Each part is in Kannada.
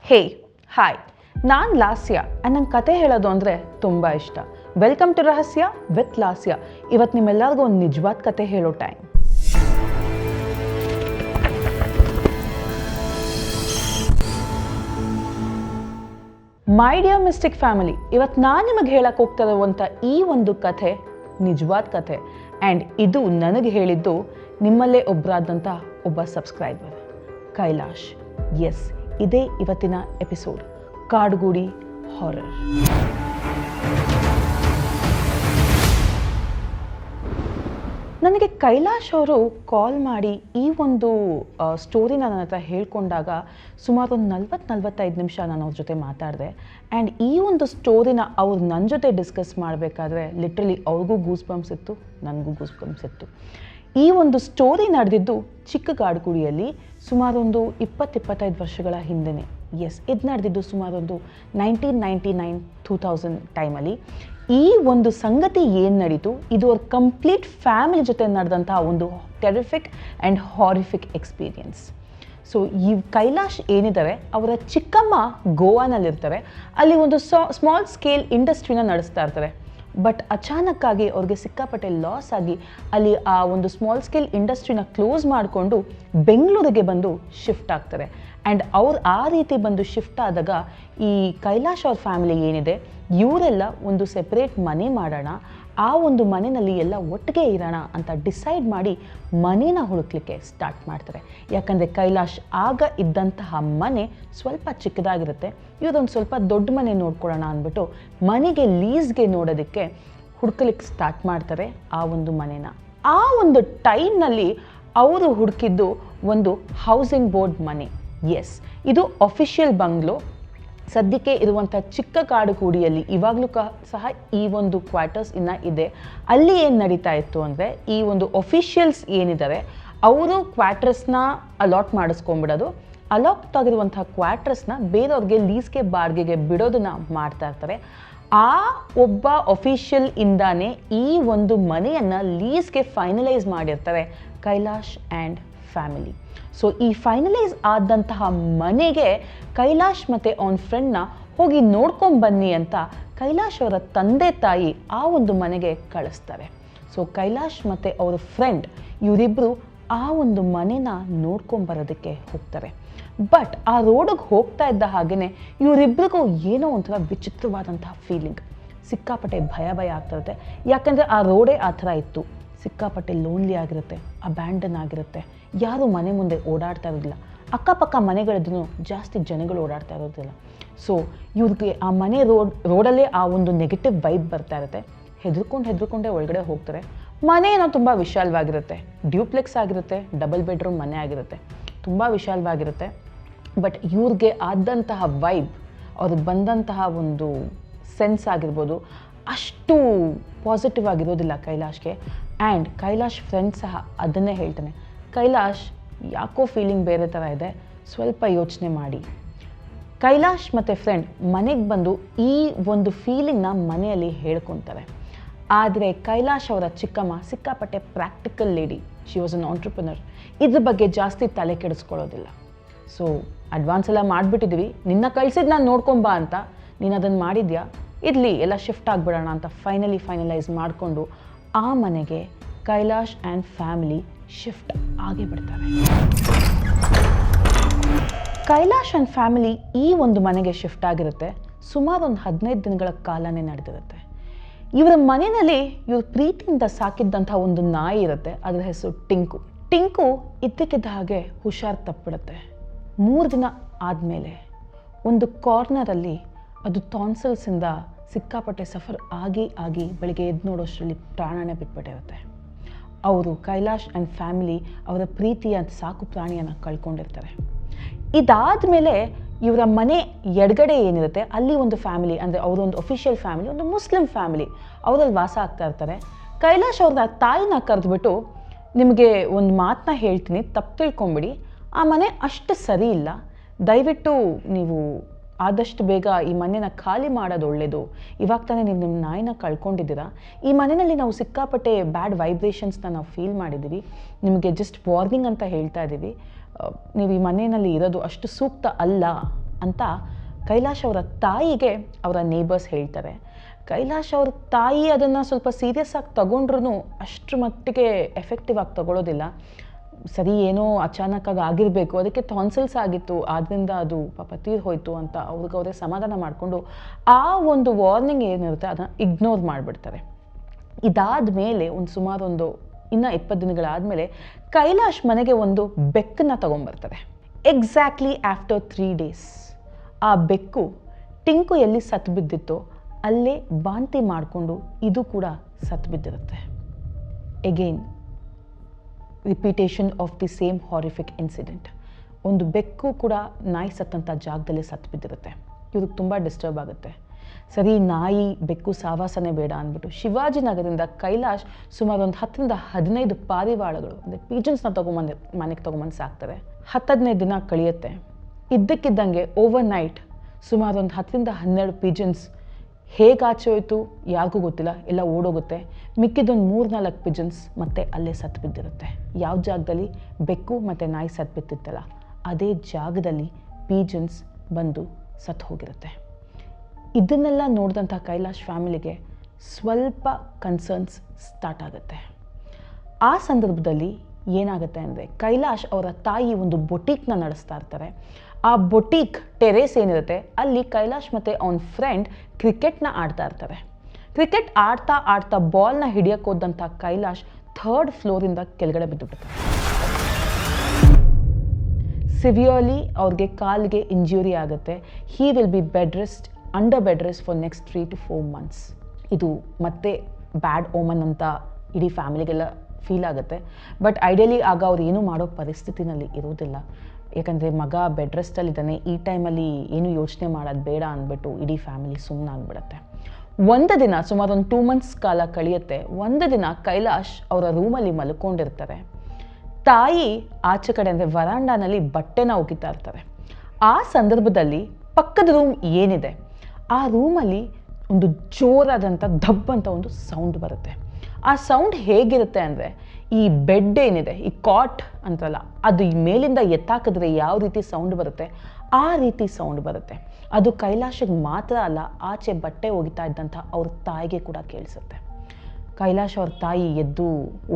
ಹೇ ಹಾಯ್, ನಾನು ಲಾಸ್ಯ. ನಂಗೆ ಕತೆ ಹೇಳೋದು ಅಂದರೆ ತುಂಬ ಇಷ್ಟ. ವೆಲ್ಕಮ್ ಟು ರಹಸ್ಯ ವಿತ್ ಲಾಸ್ಯ. ಇವತ್ತು ನಿಮ್ಮೆಲ್ಲರಿಗೂ ಒಂದು ನಿಜವಾದ ಕತೆ ಹೇಳೋ time. My dear mistake family, ಇವತ್ತು ನಾನು ನಿಮಗೆ ಹೇಳಕ್ಕೆ ಹೋಗ್ತಾ ಇರುವಂಥ ಈ ಒಂದು ಕಥೆ ನಿಜವಾದ ಕಥೆ. ಆ್ಯಂಡ್ ಇದು ನನಗೆ ಹೇಳಿದ್ದು ನಿಮ್ಮಲ್ಲೇ ಒಬ್ಬರಾದಂಥ ಒಬ್ಬ ಸಬ್ಸ್ಕ್ರೈಬರ್, ಕೈಲಾಶ್. ಎಸ್, ಇದೇ ಇವತ್ತಿನ ಎಪಿಸೋಡ್, ಕಾಡುಗೂಡಿ ಹಾರರ್. ನನಗೆ ಕೈಲಾಶ್ ಅವರು ಕಾಲ್ ಮಾಡಿ ಈ ಒಂದು ಸ್ಟೋರಿನ ನನ್ನ ಹತ್ರ ಹೇಳ್ಕೊಂಡಾಗ ಸುಮಾರು ಒಂದು 40-45 ನಿಮಿಷ ನಾನು ಅವ್ರ ಜೊತೆ ಮಾತಾಡಿದೆ. ಆ್ಯಂಡ್ ಈ ಒಂದು ಸ್ಟೋರಿನ ಅವ್ರು ನನ್ನ ಜೊತೆ ಡಿಸ್ಕಸ್ ಮಾಡಬೇಕಾದ್ರೆ ಲಿಟ್ರಲಿ ಅವ್ರಿಗೂ ಗೂಸ್ ಬಂಪ್ಸ್ ಇತ್ತು, ನನಗೂ ಗೂಸ್ ಬಂಪ್ಸ್ ಇತ್ತು. ಈ ಒಂದು ಸ್ಟೋರಿ ನಡೆದಿದ್ದು ಚಿಕ್ಕ ಕಾಡುಗೂಡಿಯಲ್ಲಿ ಸುಮಾರು ಒಂದು 20-25 ವರ್ಷಗಳ ಹಿಂದೆಯೇ. ಎಸ್, ಇದು ನಡೆದಿದ್ದು ಸುಮಾರು ಒಂದು 1999-2000 ಟೈಮಲ್ಲಿ. ಈ ಒಂದು ಸಂಗತಿ ಏನು ನಡೀತು, ಇದು ಅವ್ರ ಕಂಪ್ಲೀಟ್ ಫ್ಯಾಮಿಲಿ ಜೊತೆ ನಡೆದಂತಹ ಒಂದು ಟೆರಿಫಿಕ್ ಆ್ಯಂಡ್ ಹಾರಿಫಿಕ್ ಎಕ್ಸ್ಪೀರಿಯನ್ಸ್. ಸೊ ಈ ಕೈಲಾಶ್ ಏನಿದ್ದಾರೆ, ಅವರ ಚಿಕ್ಕಮ್ಮ ಗೋವಾನಲ್ಲಿರ್ತಾರೆ. ಅಲ್ಲಿ ಒಂದು ಸ್ಮಾಲ್ ಸ್ಕೇಲ್ ಇಂಡಸ್ಟ್ರಿನ ನಡೆಸ್ತಾ ಇರ್ತಾರೆ. ಬಟ್ ಅಚಾನಕ್ಕಾಗಿ ಅವ್ರಿಗೆ ಸಿಕ್ಕಾಪಟ್ಟೆ ಲಾಸ್ ಆಗಿ ಅಲ್ಲಿ ಆ ಒಂದು ಸ್ಮಾಲ್ ಸ್ಕೇಲ್ ಇಂಡಸ್ಟ್ರಿನ ಕ್ಲೋಸ್ ಮಾಡಿಕೊಂಡು ಬೆಂಗಳೂರಿಗೆ ಬಂದು ಶಿಫ್ಟ್ ಆಗ್ತಾರೆ. ಆ್ಯಂಡ್ ಅವ್ರು ಆ ರೀತಿ ಬಂದು ಶಿಫ್ಟ್ ಆದಾಗ ಈ ಕೈಲಾಶ್ ಅವ್ರ ಫ್ಯಾಮಿಲಿ ಏನಿದೆ, ಇವರೆಲ್ಲ ಒಂದು ಸೆಪ್ರೇಟ್ ಮನೆ ಮಾಡೋಣ, ಆ ಒಂದು ಮನೆಯಲ್ಲಿ ಎಲ್ಲ ಒಟ್ಟಿಗೆ ಇರೋಣ ಅಂತ ಡಿಸೈಡ್ ಮಾಡಿ ಮನೇನ ಹುಡುಕ್ಲಿಕ್ಕೆ ಸ್ಟಾರ್ಟ್ ಮಾಡ್ತಾರೆ. ಯಾಕಂದರೆ ಕೈಲಾಶ್ ಆಗ ಇದ್ದಂತಹ ಮನೆ ಸ್ವಲ್ಪ ಚಿಕ್ಕದಾಗಿರುತ್ತೆ. ಇವರೊಂದು ಸ್ವಲ್ಪ ದೊಡ್ಡ ಮನೆ ನೋಡ್ಕೊಳ್ಳೋಣ ಅಂದ್ಬಿಟ್ಟು ಮನೆಗೆ ಲೀಸ್ಗೆ ನೋಡೋದಕ್ಕೆ ಹುಡ್ಕಲಿಕ್ಕೆ ಸ್ಟಾರ್ಟ್ ಮಾಡ್ತಾರೆ ಆ ಒಂದು ಮನೆನ. ಆ ಒಂದು ಟೈಮ್ನಲ್ಲಿ ಅವರು ಹುಡುಕಿದ್ದು ಒಂದು ಹೌಸಿಂಗ್ ಬೋರ್ಡ್ ಮನೆ. ಎಸ್, ಇದು ಅಫಿಷಿಯಲ್ ಬಂಗ್ಲೋ. ಸದ್ಯಕ್ಕೆ ಇರುವಂಥ ಚಿಕ್ಕ ಕಾಡುಗೂಡಿಯಲ್ಲಿ ಇವಾಗಲೂ ಸಹ ಈ ಒಂದು ಕ್ವಾರ್ಟರ್ಸ್ ಇನ್ನೂ ಇದೆ. ಅಲ್ಲಿ ಏನು ನಡೀತಾ ಇತ್ತು ಅಂದರೆ, ಈ ಒಂದು ಅಫಿಷಿಯಲ್ಸ್ ಏನಿದ್ದಾರೆ ಅವರು ಕ್ವಾರ್ಟರ್ಸ್ನ ಅಲಾಟ್ ಮಾಡಿಸ್ಕೊಂಡ್ಬಿಡೋದು, ಅಲಾಟ್ ಆಗಿರುವಂಥ ಕ್ವಾರ್ಟರ್ಸ್ನ ಬೇರೆಯವ್ರಿಗೆ ಲೀಸ್ಗೆ ಬಾಡಿಗೆಗೆ ಬಿಡೋದನ್ನ ಮಾಡ್ತಾ ಇರ್ತಾರೆ. ಆ ಒಬ್ಬ ಅಫಿಷಿಯಲ್ ಇಂದಾನೆ ಈ ಒಂದು ಮನೆಯನ್ನು ಲೀಸ್ಗೆ ಫೈನಲೈಸ್ ಮಾಡಿರ್ತಾರೆ ಕೈಲಾಶ್ ಆ್ಯಂಡ್ ಫ್ಯಾಮಿಲಿ. ಸೊ ಈ ಫೈನಲೈಸ್ ಆದಂತಹ ಮನೆಗೆ ಕೈಲಾಶ್ ಮತ್ತು ಅವನ ಫ್ರೆಂಡ್ನ ಹೋಗಿ ನೋಡ್ಕೊಂಬನ್ನಿ ಅಂತ ಕೈಲಾಶ್ ಅವರ ತಂದೆ ತಾಯಿ ಆ ಒಂದು ಮನೆಗೆ ಕಳಿಸ್ತಾರೆ. ಸೊ ಕೈಲಾಶ್ ಮತ್ತು ಅವರ ಫ್ರೆಂಡ್ ಇವರಿಬ್ಬರು ಆ ಒಂದು ಮನೆನ ನೋಡ್ಕೊಂಬರೋದಕ್ಕೆ ಹೋಗ್ತಾರೆ. ಬಟ್ ಆ ರೋಡಿಗೆ ಹೋಗ್ತಾ ಇದ್ದ ಹಾಗೆಯೇ ಇವರಿಬ್ಬರಿಗೂ ಏನೋ ಒಂಥರ ವಿಚಿತ್ರವಾದಂತಹ ಫೀಲಿಂಗ್, ಸಿಕ್ಕಾಪಟ್ಟೆ ಭಯ ಆಗ್ತಿರುತ್ತೆ. ಯಾಕಂದರೆ ಆ ರೋಡೇ ಆ ಥರ ಇತ್ತು. ಸಿಕ್ಕಾಪಟ್ಟೆ ಲೋನ್ಲಿ ಆಗಿರುತ್ತೆ, ಅಬ್ಯಾಂಡನ್ ಆಗಿರುತ್ತೆ, ಯಾರೂ ಮನೆ ಮುಂದೆ ಓಡಾಡ್ತಾ ಇರೋದಿಲ್ಲ. ಅಕ್ಕಪಕ್ಕ ಮನೆಗಳಿದ್ರೂ ಜಾಸ್ತಿ ಜನಗಳು ಓಡಾಡ್ತಾ ಇರೋದಿಲ್ಲ. ಸೊ ಇವ್ರಿಗೆ ಆ ಮನೆ ರೋಡಲ್ಲೇ ಆ ಒಂದು ನೆಗೆಟಿವ್ ವೈಬ್ ಬರ್ತಾ ಇರುತ್ತೆ. ಹೆದರ್ಕೊಂಡೇ ಒಳಗಡೆ ಹೋಗ್ತಾರೆ. ಮನೆ ಏನೋ ತುಂಬ ವಿಶಾಲವಾಗಿರುತ್ತೆ, ಡ್ಯೂಪ್ಲೆಕ್ಸ್ ಆಗಿರುತ್ತೆ, ಡಬಲ್ ಬೆಡ್ರೂಮ್ ಮನೆ ಆಗಿರುತ್ತೆ, ತುಂಬ ವಿಶಾಲವಾಗಿರುತ್ತೆ. ಬಟ್ ಇವ್ರಿಗೆ ಆದಂತಹ ವೈಬ್, ಅವ್ರಿಗೆ ಬಂದಂತಹ ಒಂದು ಸೆನ್ಸ್ ಆಗಿರ್ಬೋದು, ಅಷ್ಟು ಪಾಸಿಟಿವ್ ಆಗಿರೋದಿಲ್ಲ ಕೈಲಾಶ್ಗೆ. ಆ್ಯಂಡ್ ಕೈಲಾಶ್ ಫ್ರೆಂಡ್ ಸಹ ಅದನ್ನೇ ಹೇಳ್ತಾನೆ, ಕೈಲಾಶ್ ಯಾಕೋ ಫೀಲಿಂಗ್ ಬೇರೆ ಥರ ಇದೆ, ಸ್ವಲ್ಪ ಯೋಚನೆ ಮಾಡಿ. ಕೈಲಾಶ್ ಮತ್ತು ಫ್ರೆಂಡ್ ಮನೆಗೆ ಬಂದು ಈ ಒಂದು ಫೀಲಿಂಗ್ನ ಮನೆಯಲ್ಲಿ ಹೇಳ್ಕೊತಾರೆ. ಆದರೆ ಕೈಲಾಶ್ ಅವರ ಚಿಕ್ಕಮ್ಮ ಸಿಕ್ಕಾಪಟ್ಟೆ practical lady, she was an entrepreneur. ಇದ್ರ ಬಗ್ಗೆ ಜಾಸ್ತಿ ತಲೆ ಕೆಡಿಸ್ಕೊಳ್ಳೋದಿಲ್ಲ. ಸೊ ಅಡ್ವಾನ್ಸ್ ಎಲ್ಲ ಮಾಡಿಬಿಟ್ಟಿದ್ವಿ, ನಿನ್ನ ಕಳ್ಸಿದ್ದು ನಾನು ನೋಡ್ಕೊಂಬಾ ಅಂತ, ನೀನು ಅದನ್ನು ಮಾಡಿದ್ಯಾ, ಇರಲಿ ಎಲ್ಲ ಶಿಫ್ಟ್ ಆಗಿಬಿಡೋಣ ಅಂತ ಫೈನಲೈಸ್ ಮಾಡಿಕೊಂಡು ಆ ಮನೆಗೆ ಕೈಲಾಶ್ ಆ್ಯಂಡ್ ಫ್ಯಾಮಿಲಿ ಶಿಫ್ಟ್ ಆಗೇ ಬಿಡ್ತಾರೆ. ಕೈಲಾಶ್ ಆ್ಯಂಡ್ ಫ್ಯಾಮಿಲಿ ಈ ಒಂದು ಮನೆಗೆ ಶಿಫ್ಟ್ ಆಗಿರುತ್ತೆ. ಸುಮಾರು ಒಂದು 15 ದಿನಗಳ ಕಾಲನೇ ನಡೆದಿರುತ್ತೆ. ಇವರ ಮನೆಯಲ್ಲಿ ಇವ್ರ ಪ್ರೀತಿಯಿಂದ ಸಾಕಿದ್ದಂಥ ಒಂದು ನಾಯಿ ಇರುತ್ತೆ, ಅದರ ಹೆಸರು ಟಿಂಕು. ಟಿಂಕು ಇದ್ದಕ್ಕಿದ್ದ ಹಾಗೆ ಹುಷಾರು ತಪ್ಪಿಡುತ್ತೆ. 3 ದಿನ ಆದಮೇಲೆ ಒಂದು ಕಾರ್ನರಲ್ಲಿ ಅದು ಟಾನ್ಸಲ್ಸಿಂದ ಸಿಕ್ಕಾಪಟ್ಟೆ ಸಫರ್ ಆಗಿ ಬೆಳಿಗ್ಗೆ ಎದ್ದು ನೋಡೋಷ್ಟರಲ್ಲಿ ಪ್ರಾಣನೇ ಬಿಟ್ಬಿಟ್ಟಿರುತ್ತೆ. ಅವರು ಕೈಲಾಶ್ ಆ್ಯಂಡ್ ಫ್ಯಾಮಿಲಿ ಅವರ ಪ್ರೀತಿಯ ಸಾಕು ಪ್ರಾಣಿಯನ್ನು ಕಳ್ಕೊಂಡಿರ್ತಾರೆ. ಇದಾದ ಮೇಲೆ ಇವರ ಮನೆ ಎಡಗಡೆ ಏನಿರುತ್ತೆ ಅಲ್ಲಿ ಒಂದು ಫ್ಯಾಮಿಲಿ, ಅಂದರೆ ಅವರೊಂದು ಅಫಿಷಿಯಲ್ ಫ್ಯಾಮಿಲಿ, ಒಂದು ಮುಸ್ಲಿಂ ಫ್ಯಾಮಿಲಿ, ಅವರಲ್ಲಿ ವಾಸ ಆಗ್ತಾ ಇರ್ತಾರೆ. ಕೈಲಾಶ್ ಅವ್ರ ತಾಯಿನ ಕರೆದ್ಬಿಟ್ಟು, ನಿಮಗೆ ಒಂದು ಮಾತನ್ನ ಹೇಳ್ತೀನಿ, ತಪ್ಪು ತಿಳ್ಕೊಂಬಿಡಿ, ಆ ಮನೆ ಅಷ್ಟು ಸರಿ ಇಲ್ಲ, ದಯವಿಟ್ಟು ನೀವು ಆದಷ್ಟು ಬೇಗ ಈ ಮನೆನ ಖಾಲಿ ಮಾಡೋದು ಒಳ್ಳೆಯದು. ಇವಾಗ ತಾನೇ ನೀವು ನಿಮ್ಮ ನಾಯಿನ ಕಳ್ಕೊಂಡಿದ್ದೀರಾ, ಈ ಮನೆಯಲ್ಲಿ ನಾವು ಸಿಕ್ಕಾಪಟ್ಟೆ ಬ್ಯಾಡ್ ವೈಬ್ರೇಷನ್ಸ್ನ ನಾವು ಫೀಲ್ ಮಾಡಿದ್ದೀವಿ, ನಿಮಗೆ ಜಸ್ಟ್ ವಾರ್ನಿಂಗ್ ಅಂತ ಹೇಳ್ತಾ ಇದ್ದೀವಿ, ನೀವು ಈ ಮನೆಯಲ್ಲಿ ಇರೋದು ಅಷ್ಟು ಸೂಕ್ತ ಅಲ್ಲ ಅಂತ ಕೈಲಾಶ್ ಅವರ ತಾಯಿಗೆ ಅವರ ನೇಬರ್ಸ್ ಹೇಳ್ತಾರೆ. ಕೈಲಾಶ್ ಅವ್ರ ತಾಯಿ ಅದನ್ನು ಸ್ವಲ್ಪ ಸೀರಿಯಸ್ ಆಗಿ ತಗೊಂಡ್ರೂ ಅಷ್ಟರ ಮಟ್ಟಿಗೆ ಎಫೆಕ್ಟಿವ್ ಆಗಿ ತಗೊಳ್ಳೋದಿಲ್ಲ. ಸರಿ ಏನೋ ಅಚಾನಕ್ಕಾಗಿ ಆಗಿರಬೇಕು, ಅದಕ್ಕೆ ಟಾನ್ಸಿಲ್ಸ್ ಆಗಿತ್ತು, ಆದ್ದರಿಂದ ಅದು ಪಾಪ ತೀರ್ ಹೋಯಿತು ಅಂತ ಅವ್ರಿಗೆ ಸಮಾಧಾನ ಮಾಡಿಕೊಂಡು ಆ ಒಂದು ವಾರ್ನಿಂಗ್ ಏನಿರುತ್ತೆ ಅದನ್ನು ಇಗ್ನೋರ್ ಮಾಡಿಬಿಡ್ತಾರೆ. ಇದಾದ ಮೇಲೆ ಸುಮಾರು ಇನ್ನು 20 ದಿನಗಳಾದಮೇಲೆ ಕೈಲಾಶ್ ಮನೆಗೆ ಒಂದು ಬೆಕ್ಕನ್ನು ತಗೊಂಡ್ಬರ್ತಾರೆ. ಎಕ್ಸಾಕ್ಟ್ಲಿ ಆಫ್ಟರ್ 3 days ಆ ಬೆಕ್ಕು ಟಿಂಕು ಎಲ್ಲಿ ಸತ್ತು ಬಿದ್ದಿತ್ತೋ ಅಲ್ಲೇ ವಾಂತಿ ಮಾಡಿಕೊಂಡು ಇದು ಕೂಡ ಸತ್ತು ಬಿದ್ದಿರುತ್ತೆ. Again repetition of the same horrific incident. ಒಂದು ಬೆಕ್ಕು ಕೂಡ ನಾಯಿ ಸತ್ತಂಥ ಜಾಗದಲ್ಲಿ ಸತ್ತು ಬಿದ್ದಿರುತ್ತೆ. ಇವ್ರಿಗೆ ತುಂಬ ಡಿಸ್ಟರ್ಬ್ ಆಗುತ್ತೆ. ಸರಿ, ನಾಯಿ ಬೆಕ್ಕು ಸಾವಾಸನೆ ಬೇಡ ಅಂದ್ಬಿಟ್ಟು ಶಿವಾಜಿನಗರದಿಂದ ಕೈಲಾಶ್ ಸುಮಾರು 10 to 15 ಪಾರಿವಾಳಗಳು ಅಂದರೆ ಪೀಜನ್ಸ್ನ ಮನೆಗೆ ತೊಗೊಂಬಂದು ಸಾಕ್ತಾರೆ. 10-15 ದಿನ ಕಳೆಯುತ್ತೆ. ಇದ್ದಕ್ಕಿದ್ದಂಗೆ ಓವರ್ ನೈಟ್ ಸುಮಾರು 10 to 12 ಪೀಜನ್ಸ್ ಹೇಗೆ ಆಚೆ ಹೋಯ್ತು ಯಾರಿಗೂ ಗೊತ್ತಿಲ್ಲ, ಎಲ್ಲ ಓಡೋಗುತ್ತೆ. ಮಿಕ್ಕಿದೊಂದು 3-4 ಪಿಜನ್ಸ್ ಮತ್ತೆ ಅಲ್ಲೇ ಸತ್ತು ಬಿದ್ದಿರುತ್ತೆ. ಯಾವ ಜಾಗದಲ್ಲಿ ಬೆಕ್ಕು ಮತ್ತು ನಾಯಿ ಸತ್ತು ಬಿದ್ದಿತ್ತಲ್ಲ ಅದೇ ಜಾಗದಲ್ಲಿ ಪೀಜನ್ಸ್ ಬಂದು ಸತ್ತು ಹೋಗಿರುತ್ತೆ. ಇದನ್ನೆಲ್ಲ ನೋಡಿದಂಥ ಕೈಲಾಶ್ ಫ್ಯಾಮಿಲಿಗೆ ಸ್ವಲ್ಪ ಕನ್ಸರ್ನ್ಸ್ ಸ್ಟಾರ್ಟ್ ಆಗುತ್ತೆ. ಆ ಸಂದರ್ಭದಲ್ಲಿ ಏನಾಗುತ್ತೆ ಅಂದರೆ ಕೈಲಾಶ್ ಅವರ ತಾಯಿ ಒಂದು ಬೊಟೀಕ್ನ ನಡೆಸ್ತಾ ಇರ್ತಾರೆ. ಆ ಬೊಟೀಕ್ ಟೆರೇಸ್ ಏನಿರುತ್ತೆ ಅಲ್ಲಿ ಕೈಲಾಶ್ ಮತ್ತು ಅವನ ಫ್ರೆಂಡ್ ಕ್ರಿಕೆಟ್ನ ಆಡ್ತಾ ಇರ್ತಾರೆ. ಕ್ರಿಕೆಟ್ ಆಡ್ತಾ ಆಡ್ತಾ ಬಾಲ್ನ ಹಿಡಿಯೋಕ್ಕೆ ಹೋದಂಥ ಕೈಲಾಶ್ 3rd ಫ್ಲೋರಿಂದ ಕೆಳಗಡೆ ಬಿದ್ದುಬಿಡ್ತಾರೆ. ಸಿವಿಯರ್ಲಿ ಅವ್ರಿಗೆ ಕಾಲಿಗೆ ಇಂಜುರಿ ಆಗುತ್ತೆ. He will be under bed rest for next 3 to 4 months. ಇದು ಮತ್ತೆ ಬ್ಯಾಡ್ ಓಮನ್ ಅಂತ ಇಡೀ ಫ್ಯಾಮಿಲಿಗೆಲ್ಲ ಫೀಲ್ ಆಗುತ್ತೆ. ಬಟ್ ಐಡಿಯಲಿ ಆಗ ಅವ್ರು ಏನೂ ಮಾಡೋ ಪರಿಸ್ಥಿತಿನಲ್ಲಿ ಇರೋದಿಲ್ಲ. ಯಾಕಂದರೆ ಮಗ ಬೆಡ್ ರೆಸ್ಟಲ್ಲಿದ್ದಾನೆ, ಈ ಟೈಮಲ್ಲಿ ಏನು ಯೋಚನೆ ಮಾಡೋದು ಬೇಡ ಅಂದ್ಬಿಟ್ಟು ಇಡೀ ಫ್ಯಾಮಿಲಿ ಸುಮ್ಮನಾಗ್ಬಿಡುತ್ತೆ. ಒಂದು ದಿನ ಸುಮಾರು 2 months ಕಾಲ ಕಳೆಯುತ್ತೆ. ಒಂದು ದಿನ ಕೈಲಾಶ್ ಅವರ ರೂಮಲ್ಲಿ ಮಲ್ಕೊಂಡಿರ್ತಾರೆ. ತಾಯಿ ಆಚೆ ಕಡೆ ಅಂದರೆ ವರಾಂಡಾನಲ್ಲಿ ಬಟ್ಟೆನ ಒಗಿತಾ ಇರ್ತಾರೆ. ಆ ಸಂದರ್ಭದಲ್ಲಿ ಪಕ್ಕದ ರೂಮ್ ಏನಿದೆ ಆ ರೂಮಲ್ಲಿ ಒಂದು ಜೋರಾದಂಥ ಧಬ್ ಅಂತ ಒಂದು ಸೌಂಡ್ ಬರುತ್ತೆ. ಆ ಸೌಂಡ್ ಹೇಗಿರುತ್ತೆ ಅಂದರೆ ಈ ಬೆಡ್ ಏನಿದೆ, ಈ ಕಾಟ್ ಅಂತಲ್ಲ, ಅದು ಈ ಮೇಲಿಂದ ಎತ್ತಾಕಿದ್ರೆ ಯಾವ ರೀತಿ ಸೌಂಡ್ ಬರುತ್ತೆ ಆ ರೀತಿ ಸೌಂಡ್ ಬರುತ್ತೆ. ಅದು ಕೈಲಾಶಿಗೆ ಮಾತ್ರ ಅಲ್ಲ, ಆಚೆ ಬಟ್ಟೆ ಒಗಿತಾ ಇದ್ದಂಥ ಅವ್ರ ತಾಯಿಗೆ ಕೂಡ ಕೇಳಿಸುತ್ತೆ. ಕೈಲಾಶ್ ಅವ್ರ ತಾಯಿ ಎದ್ದು